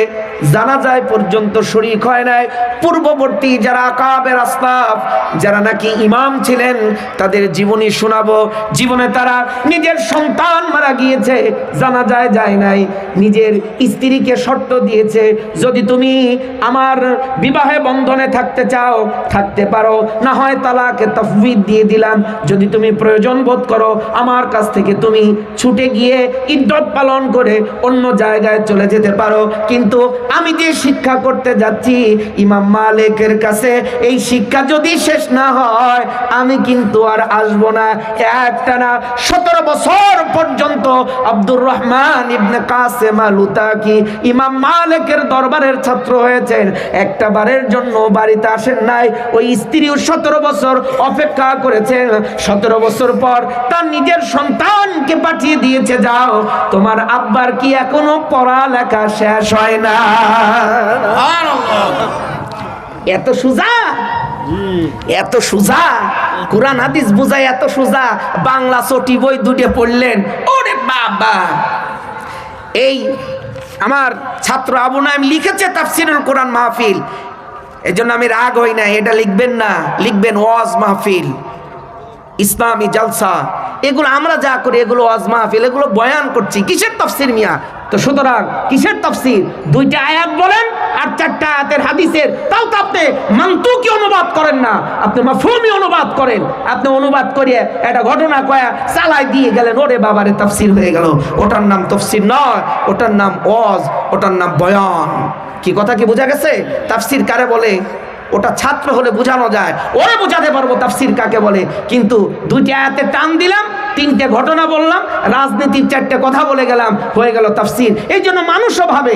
জানাজায় পর্যন্ত শরীক হয় নাই। পূর্ববর্তী যারা আকাবের আসলাফ, যারা নাকি ইমাম ছিলেন, তাদের জীবনী শোনাবো। জীবনে তারা নিজের সন্তান মারা গিয়েছে, জানাজায় যায় নাই, নিজের স্ত্রীকে শর্ত দিয়েছে, যদি তুমি আমার বিবাহে বন্ধনে থাকতে চাও থাকতে পারো, না হয় তালাকে তাফউইদ দিয়ে দিলাম। যদি তুমি প্রয়োজন বোধ করো আমার কাছ থেকে তুমি ছুটে গিয়ে ইদ্দত পালন করে অন্য জায়গায় চলে যেতে পারো, কিন্তু আমি যে শিক্ষা করতে যাচ্ছি ইমাম মালিকের কাছে, এই শিক্ষা যদি শেষ না হয় আমি কিন্তু আর আসবো না। একটানা 17 বছর পর্যন্ত আব্দুর রহমান ইবনে কাসেম আল-উতাকি ইমাম মালিকের দরবারের ছাত্র হয়েছেন, একটা বারের জন্য বাড়িতে আসেন নাই। ওই স্ত্রীও 17 বছর অপেক্ষা করেছেন। 17 বছর পর তার নিজের সন্তানকে পাঠিয়ে দিয়েছে, যাও তোমার আব্বার কি এখনো পড়ালেখা শেষ হয় না? এত সুজা, এত সুজা কোরআন হাদিস বুঝায়, এত সুজা। বাংলা চটি বই দুটো পড়লেন, ওরে বাবা। এই আমার ছাত্র আবু নাইম লিখেছে তাফসিরুল কোরআন মাহফিল, এজন্য আমি রাগ হই না। এটা লিখবেন না, লিখবেন ওয়াজ মাহফিল, ইসলামী জালসা। এগুলো আমরা যা করি এগুলো ওয়াজ মাহফিল, এগুলো বয়ান করছি। কিসের তাফসির মিয়া? তো সুতরাং কিসের তাফসির? 2টা আয়াত বলেন আর 4টা আয়াতের হাদিসের, তাও তো আপনি মান্তুকি অনুবাদ করেন না, আপনি মাফহুমি অনুবাদ করেন। আপনি অনুবাদ করিয়ে একটা ঘটনা কয়া চালাই দিয়ে গেলেন, ওরে বাবারে তাফসির হয়ে গেল। ওটার নাম তাফসির নয়, ওটার নাম ওয়াজ, ওটার নাম বয়ান। কি কথা কি বোঝা গেছে? তাফসির কারে বলে? ওটা ছাত্র হলে বোঝানো যায়, ওরে বোঝাতে পারবো তাফসির কাকে বলে। কিন্তু 2টা আয়াতে টান দিলাম, 3টে ঘটনা বললাম, রাজনীতির 4টে কথা বলে গেলাম, হয়ে গেল তাফসির। এই জন্য মানুষও ভাবে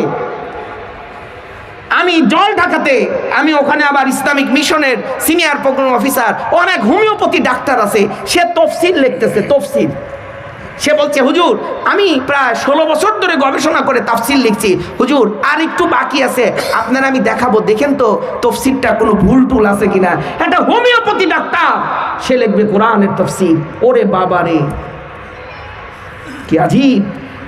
আমি জল ঢাকাতে, আমি ওখানে আবার ইসলামিক মিশনের সিনিয়র প্রোগ্রাম অফিসার, অনেক হোমিওপ্যাথি ডাক্তার আছে, সে তফসির লিখতেছে, তফসির। সে বলছে, হুজুর আমি প্রায় 16 বছর ধরে গবেষণা করে তাফসির লিখছি, হুজুর আর একটু বাকি আছে, আপনারা আমি দেখাবো, দেখেন তো তফসিরটা কোনো ভুল টুল আছে কিনা। একটা হোমিওপ্যাথি ডাক্তার, সে লিখবে কোরআনের তফসির। ওরে বাবারে, কি আজীব!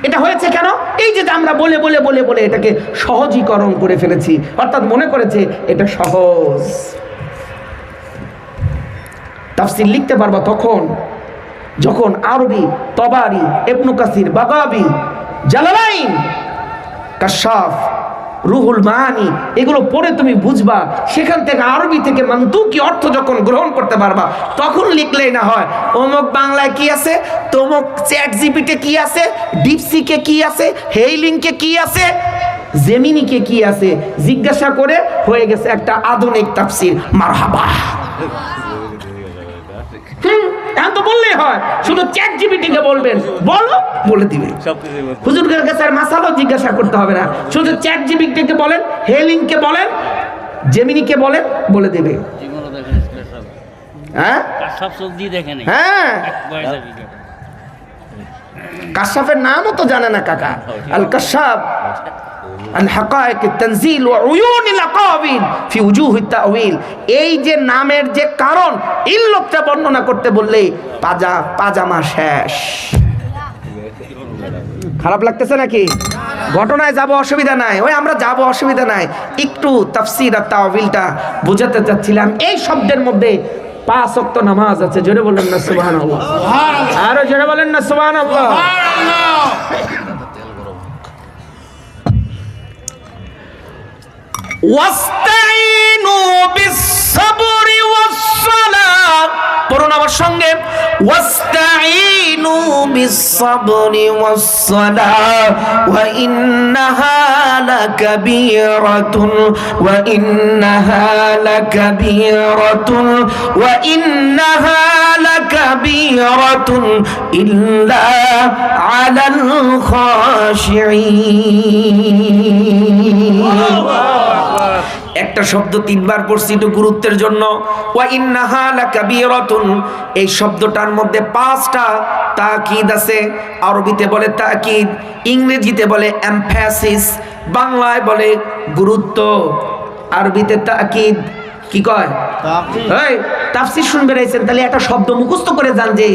এটা হয়েছে কেন? এই যে আমরা বলে বলে বলে বলে এটাকে সহজীকরণ করে ফেলেছি, অর্থাৎ মনে করেছে এটা সহজ। তাফসির লিখতে পারবা তখন যখন আরবি, তবারি, ইবনে কাসির, বাগাবি, জালালাইন কাশাফ, রুহুল মানি, এগুলো পড়ে তুমি বুঝবা, সেখান থেকে আরবি থেকে মানতুকি অর্থ যখন গ্রহণ করতে পারবা, তখন লিখলেই না হয় অমুক বাংলায় কি আছে, তমুক চ্যাট জিপিতে কি আছে, ডিপসিকে কি আছে, হেইলিংকে কি আছে, জেমিনিকে কি আছে, জিজ্ঞাসা করে হয়ে গেছে একটা আধুনিক তাফসীর। মারহাবা। এখন তো বললেই হয়, শুধু চ্যাট জিপিটিকে বলবেন, বলো, বলে দিবে। হুজুরের কাছে আর মাসালাও জিজ্ঞাসা করতে হবে না, শুধু চ্যাট জিপিটিকে বলেন, হেলিংকে বলেন, জেমিনিকে বলেন, বলে দেবে। হ্যাঁ হ্যাঁ, কাশাফের নামও তো জানে না কাকা। আল কাশাফ আল হাকায়েক তানজিল ওয়া উয়ুনিল আকাবিল ফি উজুহিত তাউইল। এই যে নামের যে কারণ, ইল্লতটা বর্ণনা করতে বললে পাজামা শেষ। খারাপ লাগতেছে নাকি? ঘটনায় যাব, অসুবিধা নাই, ওই আমরা যাব, অসুবিধা নাই। একটু তাফসীর আর তাওয়িলটা বোঝাতে চাচ্ছিলাম। এই শব্দের মধ্যে 5 ওয়াক্ত নামাজ আছে। জোরে বলেন না সুবহানাল্লাহ, আরো জোরে বলেন না সুবহানাল্লাহ। ওয়াস্তাইনু বিস-সাবরি ওয়াস-সালাহ, পড়ুন আমার সঙ্গে, ওয়াস্তাইনু বিস-সাবরি ওয়াস-সালাহ ওয়া ইন্নাহা লাকাবীরাতুন ওয়া ইন্নাহা লাকাবীরাতুন ওয়া ইন্নাহা লাকাবীরাতুন ইল্লা আলাল খাশিঈন। একটা শব্দ 3 বার পড়ছি একটু গুরুত্বের জন্য। ওয়া ইন্নাহা লাকাবীরাতুন, এই শব্দটার মধ্যে 5টা তাকিদ আছে। আরবিতে বলে তাকিদ, ইংরেজিতে বলে এমফ্যাসিস, বাংলায় বলে গুরুত্ব। আরবিতে তাকিদ কি কয়? এই তাফসীর শুনবে রাইছেন, তাহলে একটা শব্দ মুখস্থ করে যান যে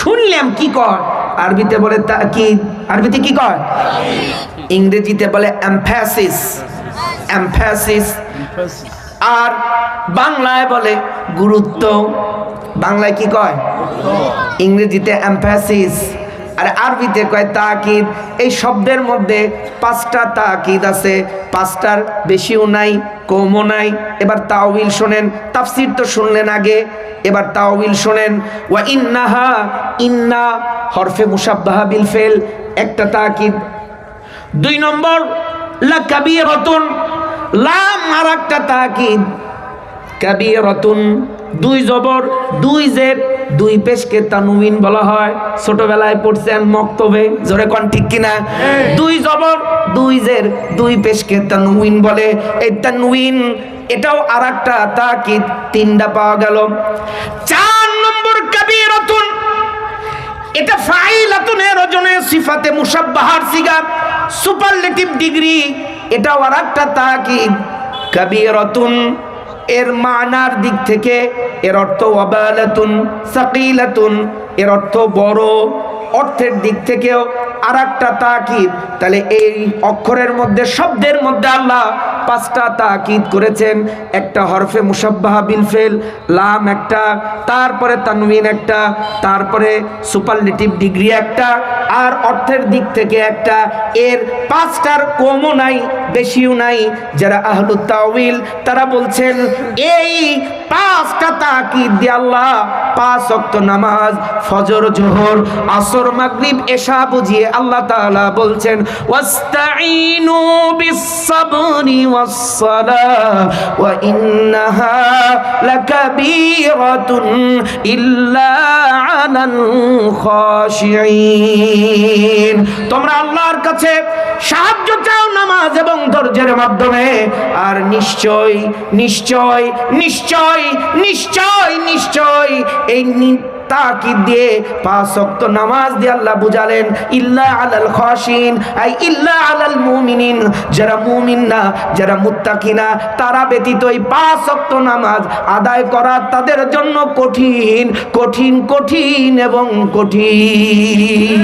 শুনলাম কি কয়। আরবিতে বলে তাকিদ, আরবিতে কি কয়? ইংরেজিতে বলে এমফ্যাসিস, এমফ্যাসিস, আর বাংলায় বলে গুরুত্ব। বাংলায় কি কয়? ইংরেজিতে এমফ্যাসিস, আর আরবিতে কয় তাকিদ। এই শব্দের মধ্যে 5টা তাকিদ আছে, 5টার বেশিও নাই, কমও নাই। এবার তাওয়িল শোনেন, তাফসীর তো শুনলেন আগে, এবার তাওয়িল শোনেন। ওয়া ইন্নাহা, ইন্না হরফে মুশাব্বাহা বিল ফেল, একটা তাকিদ। 2 নম্বর লাকাবীরাতুন, লাম আর একটা তাকিদ। কাবীরাতুন 2 জবর 2 জের 2 পেশকে তানউইন বলা হয়। ছোটবেলায় পড়ছেন মক্তবে, জোরে কোন ঠিক কিনা? 2 জবর 2 জের 2 পেশকে তানউইন বলে। এই তানউইন এটাও আরেকটা তাকিদ, 3টা পাওয়া গেল। 4 নম্বর কাবীরাতুন, এটা ফাইলাতুনের ওজনে সিফাতে মুশাব্বাহার সিগা, সুপারলেটিভ ডিগ্রি, এটাও আরেকটা তাকিদ। কাবীরাতুন এর মানার দিক থেকে এর অর্থ ওয়াবালাতুন, সাকিলাতুন এর অর্থ বড়, অর্থের দিক থেকেও আরেকটা তাকিদ। তাহলে এই অক্ষরের মধ্যে, শব্দের মধ্যে আল্লাহ 5টা তাকিদ করেছেন। একটা হরফে মুশাব্বাহা বিল ফেল, লাম একটা, তারপরে তানউইন একটা, তারপরে সুপারলেটিভ ডিগ্রি একটা, আর অর্থের দিক থেকে একটা। এর 5টার কমও নাই, বেশিও নাই। যারা আহলুত তাওয়িল তারা বলছেন এই 5টা তাকিদ দিয়ে আল্লাহ 5 ওয়াক্ত নামাজ, ফজর, জোহর, আসর, মাগরিব, এশা বুঝিয়ে আল্লাহ তাআলা বলছেন ওয়াস্তাইনু বিস-সাবরি ওয়াস-সালাহ ওয়া ইন্নাহা লাকাবীরাতুন ইল্লা আলাল খাশিঈন। তোমরা আল্লাহর কাছে সাহায্য চাও নামাজ এবং ধৈর্যের মাধ্যমে, আর নিশ্চয় নিশ্চয় নিশ্চয় নিশ্চয় নিশ্চয় এই তাকিদ দিয়ে 5 ওয়াক্ত নামাজ দিয়ে আল্লাহ বুঝালেন ইল্লা আলাল খাশিন, আই ইল্লা আলাল মুমিনিন, যারা মুমিন না, যারা মুত্তাকি না, তারা ব্যতীত এই 5 ওয়াক্ত নামাজ আদায় করা তাদের জন্য কঠিন কঠিন কঠিন এবং কঠিন।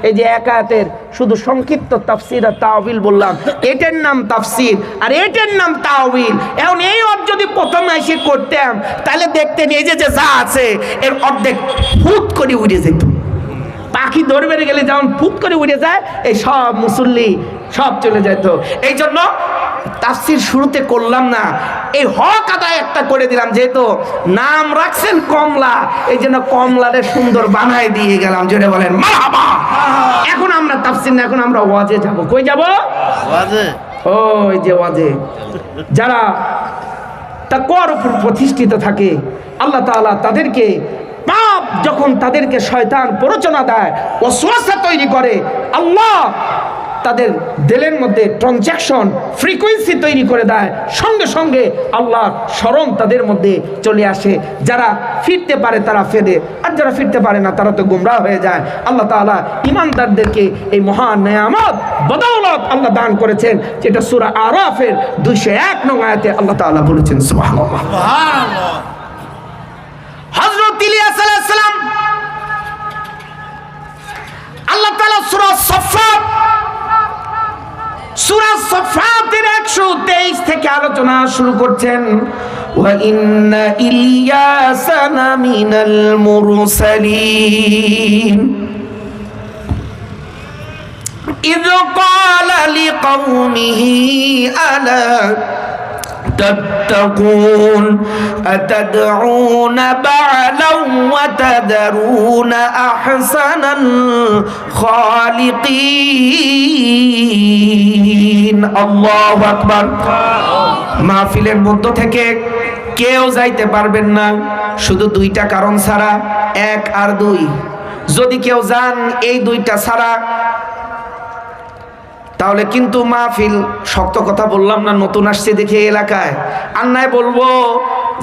এই যে এক আয়াতের শুধু সংক্ষিপ্ত তাফসীর আর তাওয়িল বললাম, এটার নাম তাফসীর আর এটার নাম তাওয়িল। এখন এই অর্থ যদি প্রথমে এসে করতাম, তাহলে দেখতেন এই যে যা আছে এর অর্ধেক ফুট করে উড়ে যেত। পাখি ধরে বেড়ে গেলে যেমন ফুট করে উড়ে যায়, এই সব মুসল্লি সব চলে যেত। এই জন্য তাফসীর শুরুতে করলাম না, এই হক আদায় একটা করে দিলাম, যেহেতু নাম রাখছেন কমলা, এই জন্য কমলারে সুন্দর বানাই দিয়ে গেলাম। জোরে বলেন মারহাবা। এখন আমরা তাফসীর না, এখন আমরা ওয়াজে যাব। কই যাব? ওয়াজে। ওই যে ওয়াজে যারা তাকওয়ার উপর প্রতিষ্ঠিত থাকে, আল্লাহ তাআলা তাদেরকে পাপ যখন তাদেরকে শয়তান প্ররোচনা দেয়, ওয়াসওয়াসা তৈরি করে, আল্লাহ তাদের দিলের মধ্যে ট্রানজ্যাকশন ফ্রিকোয়েন্সি তৈরি করে দেয়, সঙ্গে সঙ্গে আল্লাহর স্মরণ তাদের মধ্যে চলে আসে। যারা ফিরতে পারে তারা ফেরে, আর যারা ফিরতে পারে না তারা তো গুমরাহ হয়ে যায়। আল্লাহ তাআলা ঈমানদারদেরকে এই মহান নেয়ামত বদৌলত আল্লাহ দান করেছেন, যেটা সূরা আরাফের 201 নং আয়াতে আল্লাহ তাআলা বলেছেন সুবহানাল্লাহ। সুবহানাল্লাহ। হযরত ইলিয়াস আলাইহিস সালাম, আল্লাহ তাআলা সূরা সাফফাত সূরা সাফফাতের 123 থেকে আলোচনা শুরু করছেন। ওয়া ইন্না ইলিয়াসা লামিনাল মুরসালিন ইয ক্বালা লিকাওমিহি আলা تتقون أتدعون بعلا وتذرون أحسن الخالقين الله أكبر। মাহফিলের মধ্য থেকে কেউ যাইতে পারবেন না শুধু দুইটা কারণ ছাড়া, 1 আর 2। যদি কেউ যান এই দুইটা ছাড়া, তাহলে কিন্তু মাহফিল, শক্ত কথা বললাম না, নতুন আসছে দেখে এলাকায়, আর নাই বলবো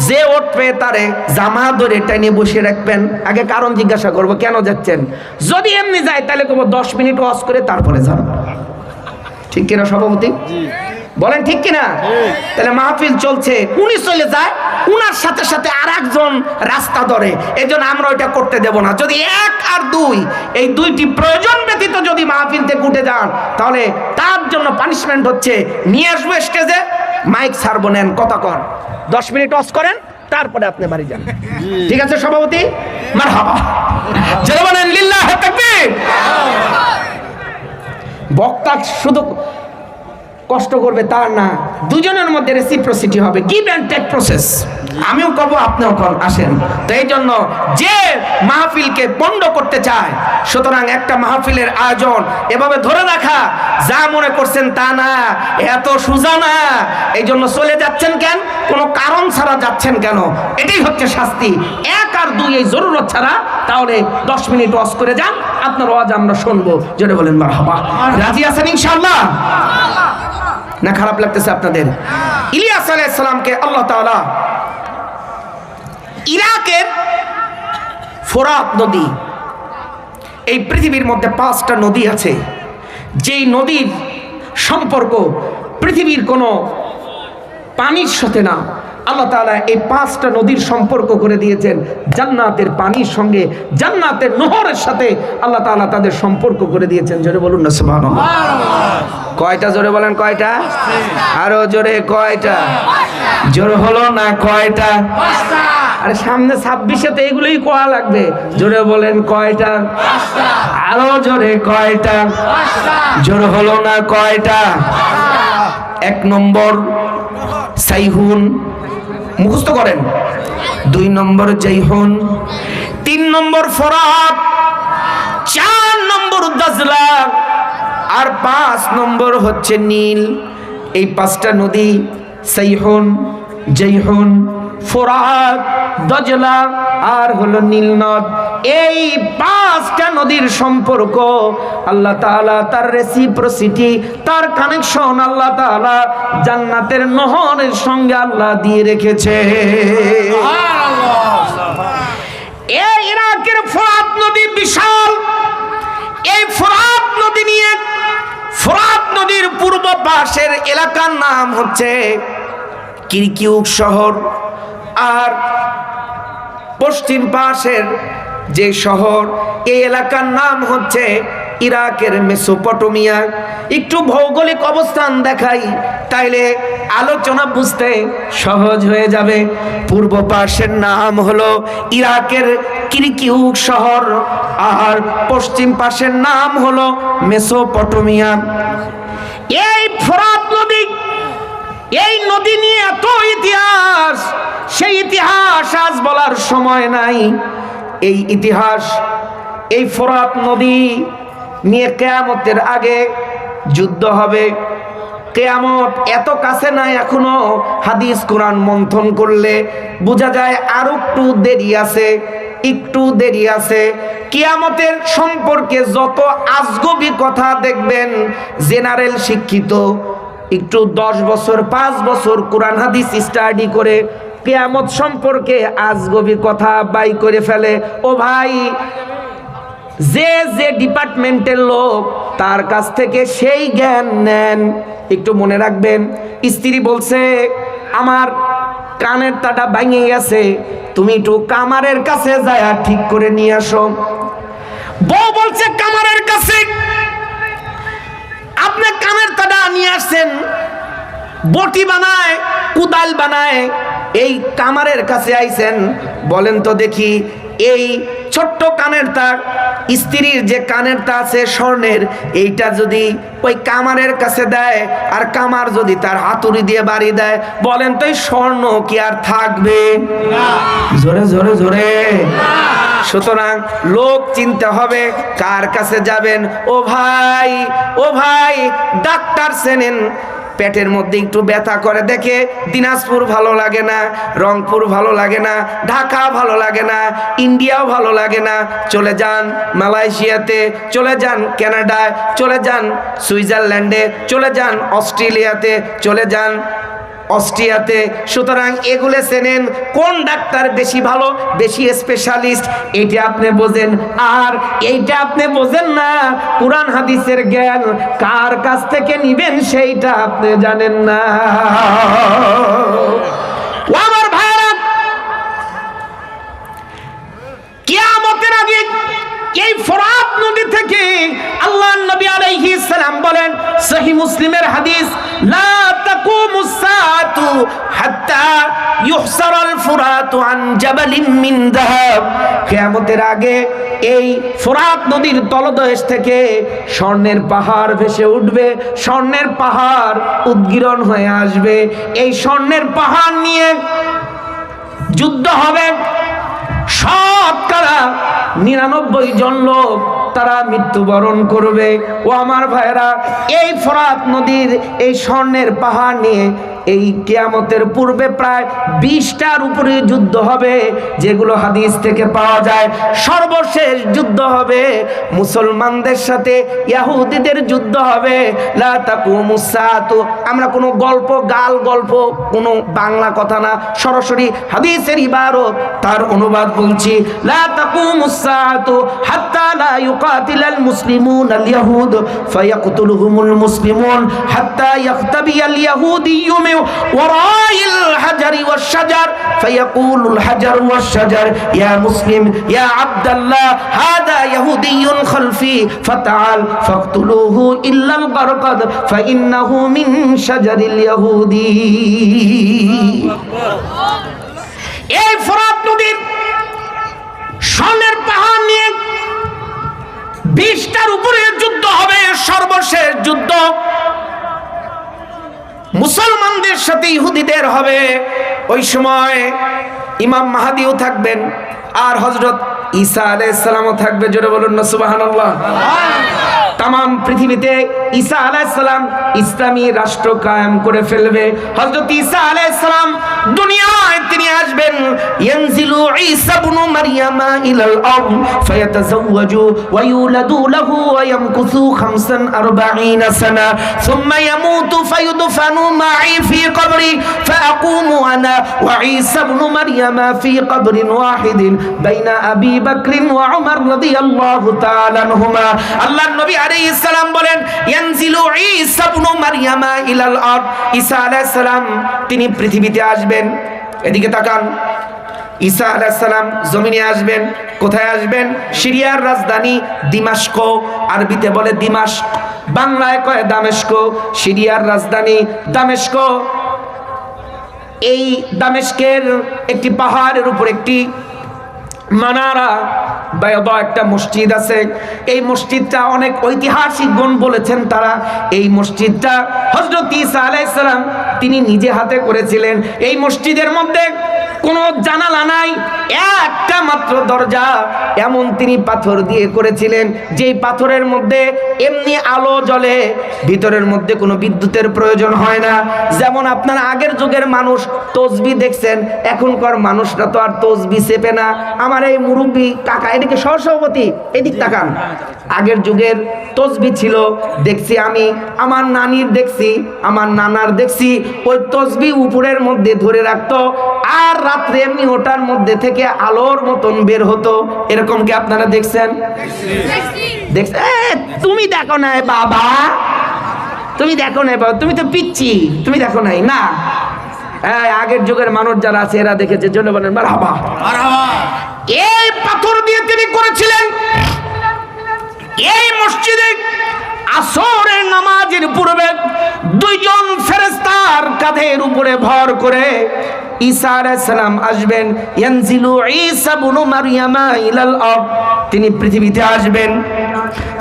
যে উঠবে তারে জামা ধরে টাইনে বসে রাখবেন, আগে কারণ জিজ্ঞাসা করবো কেন যাচ্ছেন। যদি এমনি যায় তাহলে করবো 10 মিনিট ওয়াজ করে তারপরে যান। ঠিক কিনা সভাপতি? বলেন ঠিক কিনা? তাহলে মাহফিল চলছে, উনি চলে যায়, উনার সাথে সাথে আর একজন রাস্তা ধরে, এই জন্য আমরা ওইটা করতে দেব না। যদি 1 আর 2 এই দুইটি প্রয়োজন ব্যতীত যদি মাহফিল থেকে উঠে যান, তাহলে তার জন্য পানিশমেন্ট হচ্ছে নিয়ে আসবো স্টেজে, মাইক ছাড়বো, নেন কথা কর, 10 মিনিট ওয়াজ করেন, তারপরে আপনি বাড়ি যান। ঠিক আছে সভাপতি? মারহাবা। জোরে বলেন লিল্লাহি তাকবীর। বক্তা শুধু কষ্ট করবে তার না, দুজনের মধ্যে রেসিপ্রসিটি হবে, গিভ এন্ড টেক প্রসেস। আমিও করবো, আপনিও করেন, আসেন। তো এই জন্য যে মাহফিলকে পণ্ড করতে চায়, সুতরাং একটা মাহফিলের আয়োজন এভাবে ধরে রাখা, যা মনে করছেন তা না, এত সোজা না। এই জন্য চলে যাচ্ছেন কেন? কোনো কারণ ছাড়া যাচ্ছেন কেন? এটাই হচ্ছে শাস্তি। 1 আর 2 এই জরুরত ছাড়া, তাহলে 10 মিনিট ওয়াজ করে যান, আপনার ওয়াজ আমরা শুনবো। জোরে বলেন মারহাবা। রাজি আছেন ইনশাআল্লাহ? না খারাপ লাগতেছে আপনাদের? ইলিয়াস আলাইহিস সালামকে আল্লাহ তাআলা ইরাকের ফোরাত নদী, এই পৃথিবীর মধ্যে 5টা নদী আছে, যেই নদীর সম্পর্ক পৃথিবীর কোনো পানির সাথে না। আল্লাহ তাআলা এই 5টা নদীর সম্পর্ক করে দিয়েছেন জান্নাতের পানির সঙ্গে, জান্নাতের নহরের সাথে আল্লাহ তাআলা তাদের সম্পর্ক করে দিয়েছেন। জোরে বলুন না সুবহানাল্লাহ। কয়টা? জোরে বলেন কয়টা? আরো জোরে কয়টা? জোরে হলো না কয়টা? আরে সামনে 26-এ তো এগুলোই কোয়া লাগবে। জোরে বলেন কয়টা? আরো জোরে কয়টা? জোরে হলো না কয়টা? 1 নম্বর সাইহুন, মুখস্থ করেন। 2 নম্বর জাইহুন, 3 নম্বর ফরাত, 4 নম্বর দাজলা, আর 5 নম্বর হচ্ছে নীল। এই 5টা নদী, সাইহুন, জাইহুন, ফোরাত, দজলা আর হলো নীল নদ, এই 5টা নদীর সম্পর্ক আল্লাহ তাআলা তার রেসিপ্রসিটি, তার কানেকশন আল্লাহ তাআলা জান্নাতের নহরের সঙ্গে আল্লাহ দিয়ে রেখেছে। এই ইরাকের ফোরাত নদী বিশাল। এই ফোরাত নদী নিয়ে, ফোরাত নদীর পূর্ব পাশের এলাকার নাম হচ্ছে কিরকিউক শহর, আর পশ্চিম পাশের যে শহর, এই এলাকার নাম হচ্ছে ইরাকের মেসোপটেমিয়া। একটু ভৌগোলিক অবস্থান দেখাই, তাইলে আলোচনা বুঝতে সহজ হয়ে যাবে। পূর্ব পাশের নাম হলো ইরাকের কিরকিউক শহর, আর পশ্চিম পাশের নাম হলো মেসোপটেমিয়া। এই ফোরাত নদী, এই নদী নিয়ে এত ইতিহাস, সেই ইতিহাস আজ বলার সময় নাই। এই ইতিহাস, এই ফোরাত নদী নিয়ে কিয়ামতের আগে যুদ্ধ হবে। কিয়ামত এত কাছে নাই এখনো, হাদিস কোরআন মন্থন করলে বোঝা যায় আর একটু দেরি আছে, একটু দেরি আছে। কিয়ামতের সম্পর্কে যত আজগবি কথা দেখবেন, জেনারেল শিক্ষিত একটু 10 বছর 5 বছর কোরআন হাদিস স্টাডি করে কিয়ামত সম্পর্কে আজগবি কথা বাই করে ফেলে। ও ভাই, যে যে ডিপার্টমেন্টের লোক তার কাছ থেকে সেই জ্ঞান নেন। একটু মনে রাখবেন, স্ত্রী বলছে আমার কানের তাটা ভেঙে গেছে, তুমি একটু কামারের কাছে যায় ঠিক করে নিয়ে আসো। বউ বলছে কামারের কাছে, আপনি কানের তাটা নিয়ে আসছেন, বটি বানায়, কুদাল বানায়, এই কামারের কাছে আইছেন, বলেন তো দেখি এই ছোট্ট কানের তার, স্ত্রীর যে কানের তা আছে স্বর্ণের, এইটা যদি ওই কামারের কাছে দেয় আর কামার যদি তার হাতুড়ি দিয়ে বাড়ি দেয়, বলেন তো এই স্বর্ণ কি আর থাকবে? জোরে জোরে জোরে। সুতরাং লোক চিনতে হবে কার কাছে যাবেন। ও ভাই, ও ভাই, ডাক্তার চেনেন, পেটের মধ্যে একটু ব্যথা করে দেখে দিনাজপুর ভালো লাগে না, রংপুর ভালো লাগে না, ঢাকা ভালো লাগে না, ইন্ডিয়াও ভালো লাগে না, চলে যান মালয়েশিয়াতে, চলে যান কানাডায়, চলে যান সুইজারল্যান্ডে, চলে যান অস্ট্রেলিয়াতে, চলে যান অস্ট্রিয়াতে। সুতরাং এগুলো চেনেন কোন ডাক্তার বেশি ভালো, বেশি স্পেশালিস্ট, এইটা আপনি বোঝেন। আর এইটা আপনি বোঝেন না, কুরআন হাদিসের জ্ঞান কার কাছ থেকে নিবেন সেইটা আপনি জানেন না। ও আমার ভাইরা, কিয়ামতের আগে এই ফোরাত নদী থেকে আল্লাহর নবী আলাইহিস সালাম বলেন, সহিহ মুসলিমের হাদিস, লা তাকুমুস সাআতু হাত্তা ইউহসারাল ফুরাতু আন জাবালিন মিন যাহাব। কিয়ামতের আগে এই ফোরাত নদীর তলদেশ থেকে স্বর্ণের পাহাড় ভেসে উঠবে, স্বর্ণের পাহাড় উদ্গীরণ হয়ে আসবে। এই স্বর্ণের পাহাড় নিয়ে যুদ্ধ হবে। শতকরা 99 জন লোক তারা মৃত্যুবরণ করবে। ও আমার ভাইরা, এই ফোরাত নদীর এই স্বর্ণের পাহাড় নিয়ে এই কিয়ামতের পূর্বে প্রায় 20টার উপরে যুদ্ধ হবে, যেগুলো হাদিস থেকে পাওয়া যায়। সর্বশেষ যুদ্ধ হবে মুসলমানদের সাথে ইহুদিদের যুদ্ধ হবে। লা তাকুমুস সাআতু, আমরা কোনো গল্প, গাল গল্প, কোনো বাংলা কথা না, সরাসরি হাদিসের ইবারত, তার অনুবাদ বলছি। লা তাকুমুস সাআতু হাত্তা লা ইউকাতিলাল মুসলিমুনাল ইয়াহুদ ফায়াকতুলুহুমুল মুসলিমুন হাত্তা ইয়াখতাবিয়াল ইয়াহুদিয়্যু وراء الحجر والشجر فيقول الحجر والشجر يا مسلم يا عبد الله هذا يهودي خلفي فتعال فاقتلوه إلا الغرقد فإنه من شجر اليهودي। এই ফোরাত নদীর স্বর্ণের পাহাড় নিয়ে 20টার উপরে যুদ্ধ হবে। সর্বশেষ যুদ্ধ মুসলমানদের সাথে ইহুদিদের হবে। ওই সময় ইমাম মাহদিও থাকবেন আর হযরত ঈসা আলাইহিস সালামও থাকবে। জোরে বলুন না সুবহানাল্লাহ। তাম পৃথিবীতে ঈসা আলাইহিস সালাম ইসলামী রাষ্ট্র কায়েম করে ফেলবে। হযরত ঈসা আলাইহিস সালাম দুনিয়ায় তিনি আসবেন। ইয়ানজিলু ঈসা ইবনু মারইয়ামা ইলাল আরদ ফায়াতাযাওয়াজু ওয়া ইউলাদু লাহু ওয়া ইয়ামকুসু 45 সানা সুম্মা ইয়ামুতু ফায়ুদফানু মা'i ফি কবরি ফাআকুমু আনা ওয়া ঈসা ইবনু মারইয়ামা ফি কবরিন ওয়াহিদিন বাইনা আবি বকর ওয়া উমর রাদিয়াল্লাহু তাআলা আনহুমা। আল্লাহর নবী আলাইহিস সালাম বলেন, ইয়ানজিলু ঈসা ইবনু মারইয়ামা ইলাল আরদ, ঈসা আলাইহিস সালাম তিনি পৃথিবীতে আসবেন। এদিকে তাকান, ঈসা আলাইহিস সালাম জমিনে আসবেন। কোথায় আসবেন? সিরিয়ার রাজধানী দিমাশক, আরবিতে বলে দিমাশক, বাংলায় কয় দামেস্ক। সিরিয়ার রাজধানী দামেস্ক। এই দামেস্কের একটি পাহাড়ের উপর একটি মানারা বাইদা একটা মসজিদ আছে। এই মসজিদটা অনেক ঐতিহাসিকগণ বলেছেন তারা এই মসজিদটা হযরত ঈসা আলাইহিস সালাম তিনি নিজে হাতে করেছিলেন। এই মসজিদের মধ্যে কোনো জানালা নাই, একটা মাত্র দরজা, এমন তিনি পাথর দিয়ে করেছিলেন যেই পাথরের মধ্যে এমনি আলো জ্বলে, ভিতরের মধ্যে কোনো বিদ্যুতের প্রয়োজন হয় না। যেমন আপনারা আগের যুগের মানুষ তসবিহ দেখছেন, এখনকার মানুষরা তো আর তসবিহ চেপে না। আমার এই মুরব্বী কাকা, এদিকে সহসভাপতি এদিক তাকান, আগের যুগের তসবিহ ছিল, দেখছি আমি, আমার নানির দেখছি, আমার নানার দেখছি, ওই তসবিহ উপরের মধ্যে ধরে রাখতো আর রাত্রে এমনি ওটার মধ্যে থেকে আলোর মতন বের হতো। এরকম কি আপনারা দেখছেন? দেখছেন? তুমি দেখো নাই বাবা, তুমি দেখো নাই বাবা, তুমি তো পিচ্ছি, তুমি দেখো নাই না। আগের যুগের মানুষ যারা আছে এরা দেখেছে, জন্য বলেন মারহাবা। এই পাথর দিয়ে তিনি করেছিলেন। এই মসজিদে আসরের নামাজের পূর্বে দুইজন ফেরেশতার কাঁধের উপরে ভর করে ঈসা আলাইহিস সালাম আসবেন। ইয়ানজিলু ঈসা ইবনু মারইয়ামা ইলাল আরদ, তিনি পৃথিবীতে আসবেন।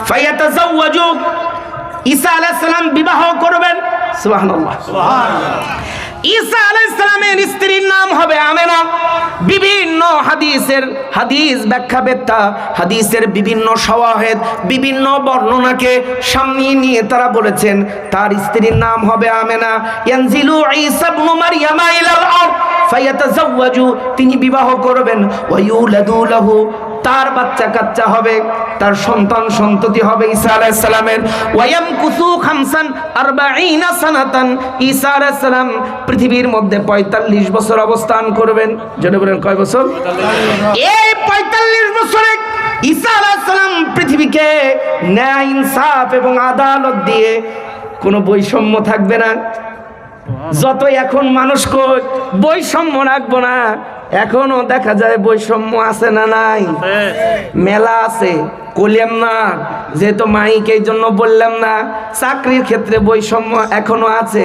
ফায়াতাযাওয়াজু, ঈসা আলাইহিস সালাম বিবাহ করবেন। সুবহানাল্লাহ, সুবহানাল্লাহ। ঈসা আলাইহিস সালামের স্ত্রীর নাম হবে আমেনা। বিভিন্ন হাদিস ব্যাখ্যাবেত্তা হাদিসের বিভিন্ন শাওয়াহিদ, বিভিন্ন বর্ণনাকে সামনে নিয়ে তারা বলেছেন তার স্ত্রীর নাম হবে আমেনা। ইয়ানজিলু ঈসা ইবনু মারইয়ামা ইলাল আরদ ফায়াতাযাওয়াজু, তিনি বিবাহ করবেন। ওয়া ইউলাদু লাহু, তার বাচ্চা কাচ্চা হবে, তার সন্তান সন্ততি হবে ঈসা আলাইহিস সালামের। ওয়ায়ামকুসু 45 সানাতান, ঈসা আলাইহিস সালাম পৃথিবীর মধ্যে 45 বছর অবস্থান করবেন। জেনে বলেন কয় বছর? এই 45 বছরে ঈসা আলাইহিস সালাম পৃথিবীকে ন্যায়, ইনসাফ এবং আদালত দিয়ে কোনো বৈষম্য থাকবে না। যত এখন মানুষ কই বৈষম্য রাখবো না, এখনো দেখা যায় বৈষম্য আছে না নাই? মেলা আছে, কইলাম না যেহেতু মাইক, এই জন্য বললাম না। চাকরির ক্ষেত্রে বৈষম্য এখনো আছে,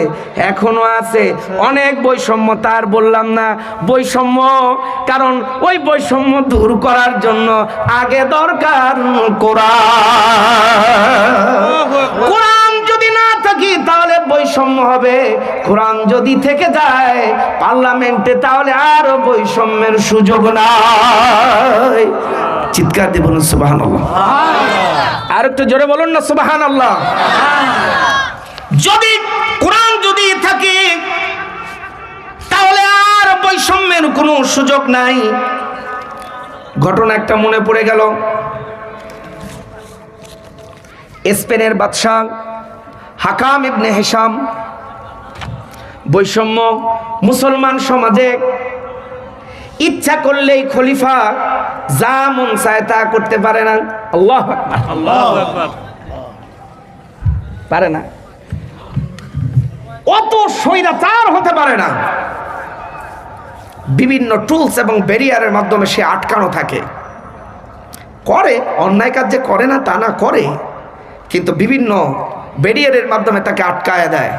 এখনো আছে অনেক বৈষম্য, তার বললাম না বৈষম্য। কারণ ওই বৈষম্য দূর করার জন্য আগে দরকার কোরআন যদি না থাকি তাহলে বৈষম্য হবে, কোরআন যদি থেকে যায় পার্লামেন্টে তাহলে আরো বৈষম্যের সুযোগ নাই। চিৎকার দিয়ে বলুন সুবহানাল্লাহ। আর একটু জোরে বলুন না সুবহানাল্লাহ। যদি কোরআন যদি থাকে তাহলে আর বৈষম্যের কোনো সুযোগ নাই। ঘটনা একটা মনে পড়ে গেল। স্পেনের বাদশা হাকাম ইবনে হিশাম, বৈষম্য মুসলমান সমাজে ইচ্ছা করলেই খলিফা যা মন চায় তা করতে পারে না। আল্লাহু আকবার, আল্লাহু আকবার, পারে না, অত স্বৈরাচার হতে পারে না। বিভিন্ন টুলস এবং ব্যারিয়ারের মাধ্যমে সে আটকানো থাকে। করে অন্যায় কাজ যে করে না তা না, করে, কিন্তু বিভিন্ন ব্যারিয়ারের মাধ্যমে তাকে আটকায় দেয়।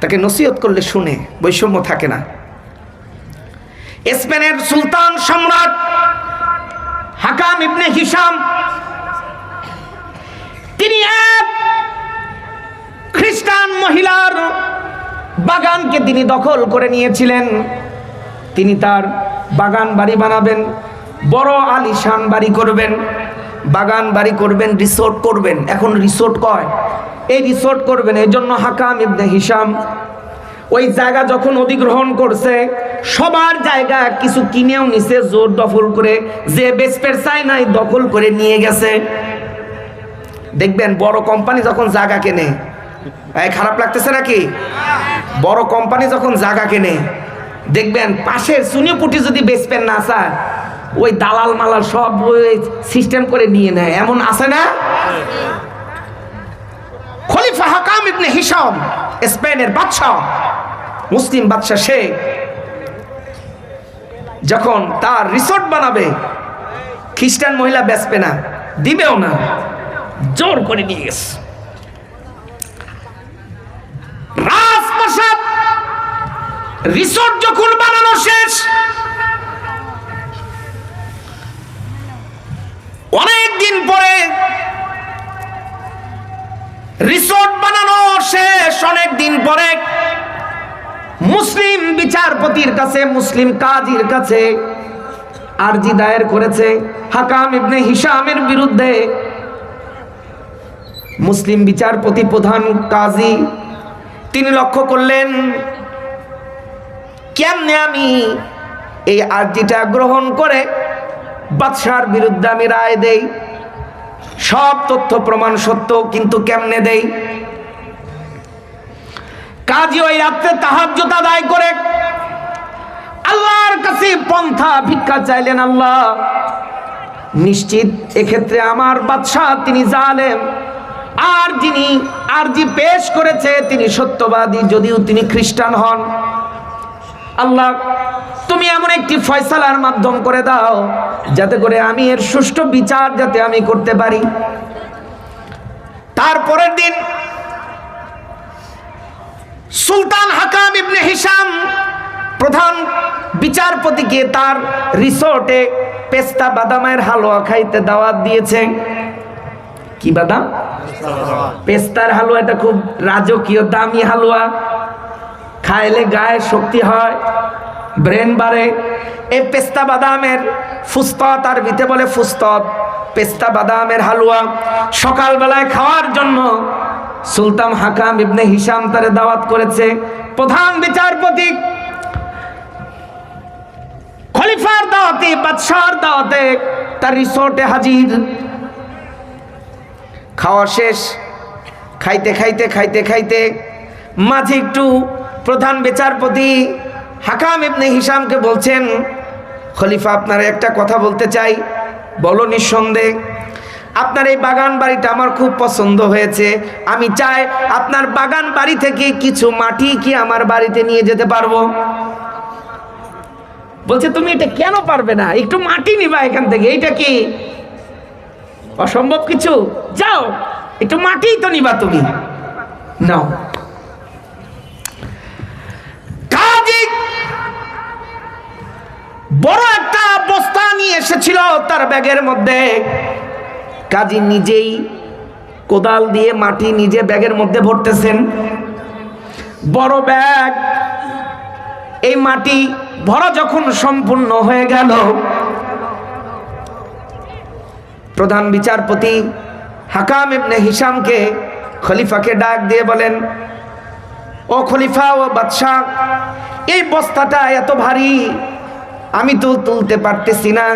তাকে নসিহত করলে শুনে, বৈষম্য থাকে না। স্পেনের সুলতান সম্রাট হাকাম ইবনে হিশাম, তিনি এক খ্রিস্টান মহিলার বাগানকে তিনি দখল করে নিয়েছিলেন। তিনি তার বাগান বাড়ি বানাবেন, বড় আলিশান বাড়ি করবেন, বাগান বাড়ি করবেন, রিসোর্ট করবেন। এখন রিসোর্ট কয়, এই রিসোর্ট করবেন। এই জন্য হাকাম ইবনে হিশাম ওই জায়গা যখন অধিগ্রহণ করছে, সবার জায়গা কিছু কিনেও নিছে জোর দখল করে, যে বেসপের চাই নাই দখল করে নিয়ে গেছে। দেখবেন বড় কোম্পানি যখন জায়গা কেনে, খারাপ লাগতেছে নাকি? বড় কোম্পানি যখন জায়গা কেনে দেখবেন পাশের সুনিপুটি যদি বেসপেন না চায়, ওই দালাল মালাল সব ওই সিস্টেম করে নিয়ে নেয়, এমন আছে না? খলিফা হাকাম ইবনে হিশাম, স্পেনের বাদশা, মুসলিম বাদশা, সে যখন তার রিসোর্ট বানাবে, খ্রিস্টান মহিলা বেচবে না, দিবেও না, জোর করে নিয়ে গেছে। রাজপ্রাসাদ রিসোর্ট যখন বানানো শেষ, দিন পরে রিসোর্ট বানানো শেষ, অনেক দিন পরে মুসলিম বিচারপতির কাছে, মুসলিম কাজীর কাছে আরজি দায়ের করেছে হাকাম ইবনে হিশামের বিরুদ্ধে। মুসলিম বিচারপতি, প্রধান কাজী, তিনি লক্ষ্য করলেন কেমনে আমি এই আরজিটা গ্রহণ করে বাদশার বিরুদ্ধে আমি রায় দেই, সব তথ্য প্রমাণ সত্য, কিন্তু কেমনে দেই। কাজী ওই রাত্রে তাহাজ্জুদ আদায় করে আল্লাহর কাছে পন্থা ভিক্ষা চাইলেন, আল্লাহ নিশ্চিত এক্ষেত্রে আমার বাদশা তিনি জালেম, আর যিনি আরজি পেশ করেছে তিনি সত্যবাদী, যদিও তিনি খ্রিস্টান হন। আল্লাহ তুমি এমন একটি ফয়সালার মাধ্যম করে দাও যাতে করে আমি এর সুষ্ঠু বিচার যাতে আমি করতে পারি। তারপরের দিন সুলতান হাকাম ইবনে হিশাম প্রধান বিচারপতিকে তার রিসোর্টে পেস্তা বাদামের হালুয়া খাইতে দাওয়াত দিয়েছে। কি বাদাম? পেস্তার হালুয়া। এটা খুব রাজকীয় দামি হালুয়া, খাইলে গায়ে শক্তি হয়, ব্রেন বাড়ে। এই পেস্তা বাদামের ফুস্তত, আরবিতে বলে ফুস্তত, পেস্তা বাদামের হালুয়া সকালবেলায় খাওয়ার জন্য সুলতান হাকাম ইবনে হিশাম তারে দাওয়াত করেছে। প্রধান বিচারপতি খলিফার দাওয়াতে, বাদশার দাওয়াতে তার রিসোর্টে হাজির। খাওয়া শেষ, খাইতে খাইতে খাইতে খাইতে মাঝে একটু প্রধান বিচারপতি হাকাম ইবনে হিশামকে বলছেন, খলিফা আপনার একটা কথা বলতে চাই। বলো। নিঃসন্দেহে আপনার এই বাগান বাড়িটা আমার খুব পছন্দ হয়েছে, আমি চাই আপনার বাগান বাড়ি থেকে কিছু মাটি কি আমার বাড়িতে নিয়ে যেতে পারবো? বলছে তুমি এটা কেন পারবে না, একটু মাটি নিবা এখান থেকে, এইটা কি অসম্ভব কিছু? যাও একটু মাটি তো নিবা, তুমি নাও। কাজী বড় একটা বস্তা নিয়ে এসেছিল তার ব্যাগের মধ্যে। কাজী নিজেই কোদাল দিয়ে মাটি নিজে ব্যাগের মধ্যে ভরতেছেন, বড় ব্যাগ। এই মাটি ভরা যখন সম্পূর্ণ হয়ে গেল, প্রধান বিচারপতি হাকাম ইবনে হিশামকে, খলিফাকে ডাক দিয়ে বলেন, ও খলিফা, ও বাদশাহ, এই বস্তাটা এত ভারী, আমি তো তুলতে পারতেছি না,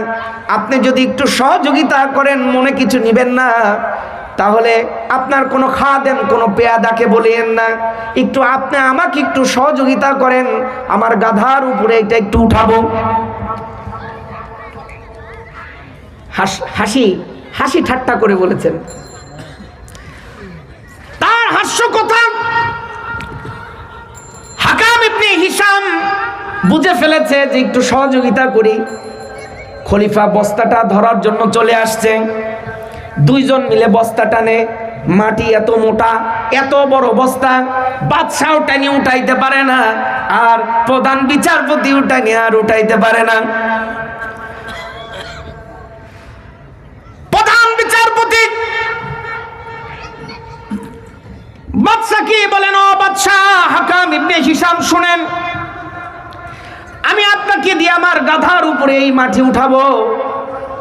আপনি যদি একটু সহযোগিতা করেন, মনে কিছু নিবেন না, তাহলে আপনার কোনো খাদেম, কোনো পেয়াদাকে বলেন না, একটু আপনি আমাকে একটু সহযোগিতা করেন, আমার গাধার উপরে এটা একটু উঠাবো। হাসি হাসি ঠাট্টা করে বলেছেন। তার হাস্য কথা হাকাম ইবনে হিশাম বুঝে ফেলেছে যে একটু সহযোগিতা করি। খলিফা বস্তাটা ধরার জন্য চলে আসছে, দুইজন মিলে বস্তা টানে। মাটি এত মোটা, এত বড় বস্তা, বাদশাও টানি উঠাইতে পারে না, আর প্রধান বিচারপতি টানি আর উঠাইতে পারে না। প্রধান বিচারপতি বাদশাকে বলেন, ও বাদশাহ হাকাম ইবনে হিশাম, শুনেন, আমি আপনাকে দিয়ে আমার গাধার উপরে এই মাটি উঠাবো,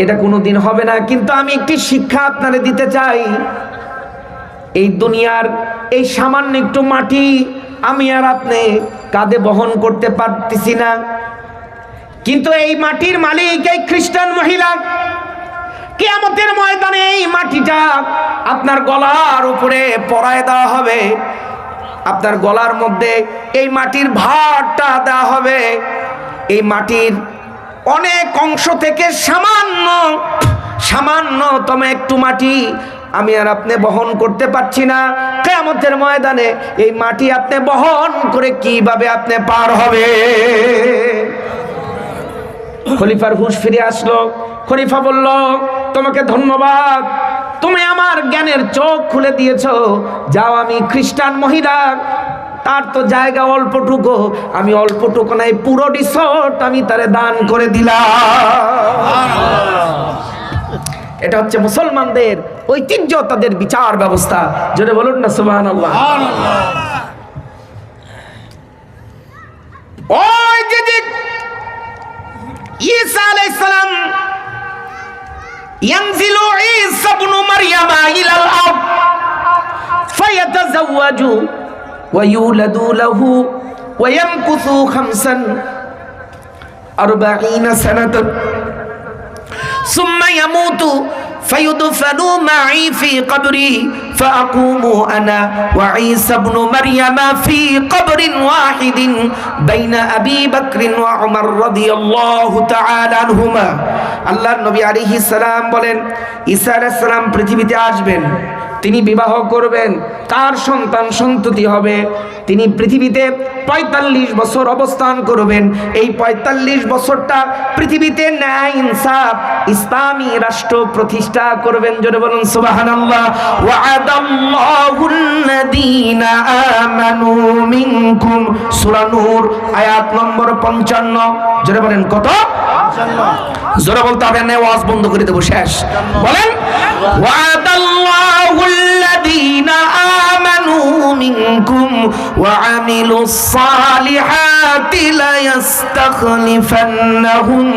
এটা কোনোদিন হবে না, কিন্তু আমি একটি শিক্ষা আপনারে দিতে চাই। এই দুনিয়ার এই সামান্য একটু মাটি আমি আর আপনি কাঁধে বহন করতে পারতেছি না, কিন্তু এই মাটির মালিক এই খ্রিস্টান মহিলা, কিয়ামতের ময়দানে এই মাটিটা আপনার গলার উপরে পরায় দেওয়া হবে, আপনার গলার মধ্যে এই মাটির ভারটা দেওয়া হবে। এই মাটির অনেক অংশ থেকে সামান্যতম একটু মাটি আমি আর আপনি বহন করতে পারছি না। কিয়ামতের ময়দানে এই মাটি আপনি বহন করে কিভাবে আপনি পার হবে? খলিফার হুঁশ ফিরে আসলো। খলিফা বলল, তোমাকে ধন্যবাদ, তুমি আমার জ্ঞানের চোখ খুলে দিয়েছো। যাও, আমি খ্রিস্টান মহিলা, তার তো জায়গা অল্পটুকু, আমি অল্পটুকু নাই, পুরো রিসোর্ট আমি তারে দান করে দিলাম। এটা হচ্ছে মুসলমানদের ঐতিহ্য, তাদের বিচার ব্যবস্থা। জোরে বলুন না সুবহানাল্লাহ। ওই যে ঈসা আলাইহিস সালাম ইয়ানজিলু ঈসা ইবনে মারইয়াম ইলাল আরদ ফায়াতাযাওয়াজু ওয়া ইউলাদু লাহু ওয়া ইয়ামকুসু 45 সানাতান সুম্মা ইয়ামুতু فيدفنوا معي في قبري فأقوم أنا وعيسى ابن مريم في قبر واحد بين أبي بكر وعمر رضي الله تعالى عنهما। আল্লাহর নবী আলাইহিস সালাম বলেন, ঈসা আলাইহিস সালাম পৃথিবীতে আসবেন, তিনি বিবাহ করবেন, তার সন্তান সন্ততি হবে, তিনি পৃথিবীতে ৪৫ বছর অবস্থান করবেন। এই ৪৫ বছরটা পৃথিবীতে ন্যায় ইনসাফ ইসলামী রাষ্ট্র প্রতিষ্ঠা করবেন। জোরে বলুন সুবহানাল্লাহ। ওয়া'আদাল্লাহুল্লাযীনা আমানু মিনকুম, সূরা নূর আয়াত নম্বর ৫৫। জোরে বলেন কত? ৫৫। জোরে বলতে হবে না, ওয়াজ বন্ধ করে দেব, শেষ। বলেন ওয়া'আদাল্লাহুল্লাযীনা আমানু মিনকুম ওয়া আমিলুস সালিহাতি লায়াস্তাখলিফান্নাহুম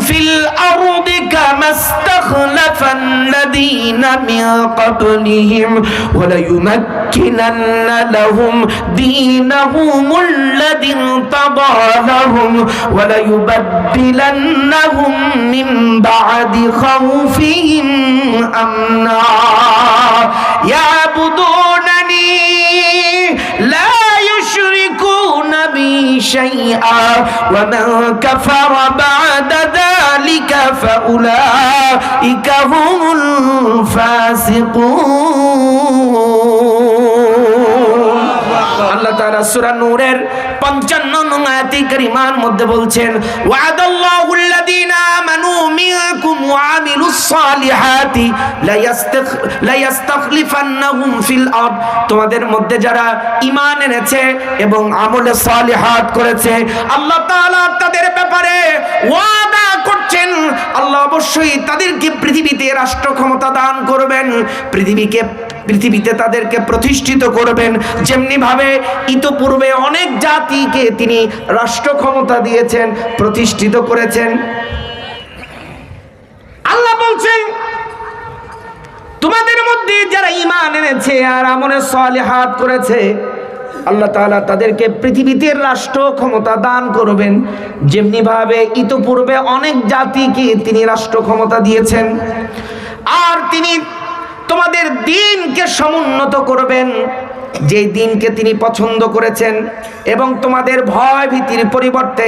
ফিল আরদি কামাস্তাখলাফাল্লাযীনা মিন ক্বাবলিহিম ওয়া লায়ুমাক্কিনান্না লাহুম দীনাহুমুল্লাযী ইরতাদা লাহুম ওয়া লায়ুবাদদিলান্নাহুম মিন বা'দি খাউফিহিম আমনা ইয়াবুদুনানি লা ইউশরিকুনা বি শাইআ ওয়া মান কাফারা বা'দা যালিকা ফাউলাইকা হুমুল ফাসিকুন। আল্লাহ তাআলা সূরা নূরের ৫৫ নং আয়াতে কারিমার মধ্যে বলছেন, ওয়া'আদাল্লাহুল্লাযীনা আমানু মিনকুম ওয়া আমিলুস সালিহাতি লায়াস্তাখলিফান্নাহুম ফিল আরদ, তোমাদের মধ্যে যারা ঈমান এনেছে এবং আমলে সালিহাত করেছে, আল্লাহ তাআলা তাদের ব্যাপারে ওয়াদা করছেন আল্লাহ অবশ্যই তাদেরকে পৃথিবীতে রাষ্ট্র ক্ষমতা দান করবেন, পৃথিবীতে তাদেরকে প্রতিষ্ঠিত করবেন। যেমনি ভাবে ইতোপূর্বে অনেক জাতিকে তিনি রাষ্ট্র ক্ষমতা দিয়েছেন, প্রতিষ্ঠিত করেছেন। আল্লাহ বলছেন তোমাদের মধ্যে যারা ঈমান এনেছে আর আমলে সালিহাত করেছে, আল্লাহ তাআলা তাদেরকে পৃথিবীতে রাষ্ট্র ক্ষমতা দান করবেন, যেমনি ভাবে ইতোপূর্বে অনেক জাতিকে তিনি রাষ্ট্র ক্ষমতা দিয়েছেন। আর তিনি তোমাদের দ্বীনকে সমুন্নত করবেন, যে দ্বীনকে তিনি পছন্দ করেছেন, এবং তোমাদের ভয় ভীতির পরিবর্তে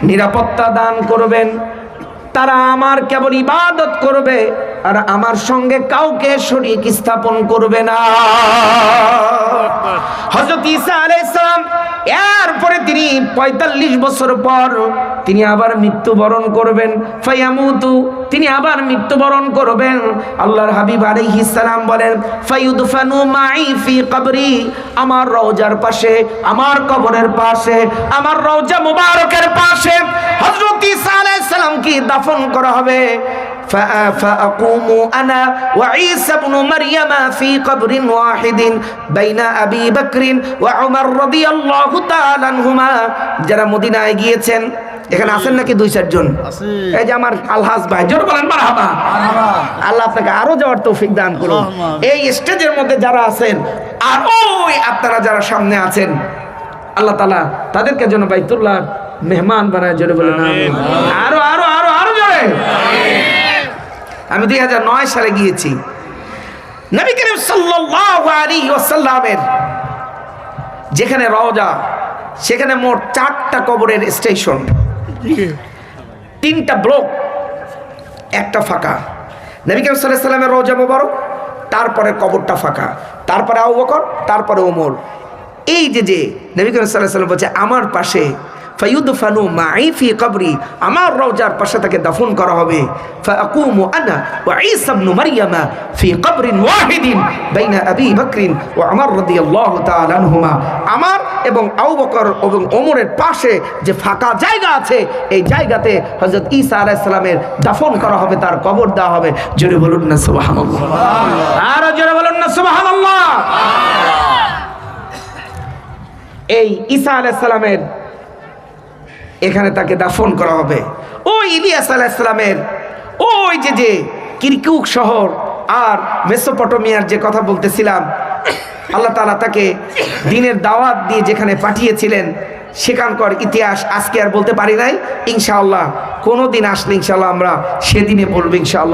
নিরাপত্তা দান করবেন। তারা আমার কেবল ইবাদত করবে আর আমার সঙ্গে কাউকে শরীক স্থাপন করবে না। হযরত ঈসা আলাইহিস সালাম এরপরে তিনি ৪৫ বছর পর তিনি আবার মৃত্যুবরণ করবেন। ফায়ামুতু, তিনি আবার মৃত্যুবরণ করবেন। আল্লাহর হাবিব আলাইহিস সালাম বলেন, ফায়ুদফানু মাই ফি কবরি, আমার রওজার পাশে, আমার কবরের পাশে, আমার রওজা মুবারকের পাশে হযরত ঈসা আলাইহিস সালামকে দাফন করা হবে। فأقوم أنا وعيسى ابن مريم في قبر واحد بين أبي بكر وعمر رضي الله تعالى عنهما। যারা মদিনায় গিয়েছেন, এখানে আছেন নাকি ২-৪ জন? এই যে আমার আলহাজ ভাই, জোর বলেন মারহাবা। আল্লাহ আপনাকে আরো যাওয়ার তৌফিক দান করুন। এই স্টেজের মধ্যে যারা আছেন আর ওই আপনারা যারা সামনে আছেন, আল্লাহ তাআলা তাদেরকে যেন বাইতুল্লাহ মেহমান বানায়। জোরে বলেন আমিন। আরো আরো আরো আরো জোরে। আমি ২০০৯ সালে গিয়েছি। নবী করিম সাল্লাল্লাহু আলাইহি ওয়াসাল্লামের যেখানে রওজা, সেখানে মোট ৪টা কবরের স্টেশন, ৩টা ব্লক, একটা ফাঁকা। নবী করিম সাল্লাল্লাহু আলাইহি ওয়াসাল্লামের রওজা মোবারক, তারপরে কবরটা ফাঁকা, তারপরে আবু বকর, তারপরে ওমর। এই যে নবী করিম সাল্লাল্লাহু আলাইহি ওয়াসাল্লাম বলছে আমার পাশে ফায়ুদফানু মাই ফি কবরি, আমার রওজার পাশে তাকে দাফন করা হবে। ফাআকুমু আনা ওয়া ঈসা ইবনু মারইয়ামা ফি কবরিন ওয়াহিদিন বাইনা আবি বকরিন ওয়া উমর রাদিয়াল্লাহু তাআলা আনহুমা, আমার এবং আবু বকর এবং ওমরের পাশে যে ফাঁকা জায়গা আছে এই জায়গাতে হযরত ঈসা আলাইহিস সালামের দাফন করা হবে, তার কবর দেওয়া হবে। জোরে বলুন না সুবহানাল্লাহ, আর জোরে বলুন না সুবহানাল্লাহ। এই ঈসা আলাইহিস সালামের এখানে তাকে দাফন করা হবে। ওই ইলিয়াস আলাইহিস সালামের ওই যে কিরকুক শহর আর মেসোপটেমিয়ার যে কথা বলতেছিলাম, আল্লাহ তাআলা তাকে দ্বীনের দাওয়াত দিয়ে যেখানে পাঠিয়েছিলেন সেখানকার ইতিহাস আজকে আর বলতে পারি নাই। ইনশাআল্লাহ কোনো দিন আসলে ইনশাআল্লাহ আমরা সেদিনে বলবো ইনশাআল্লাহ।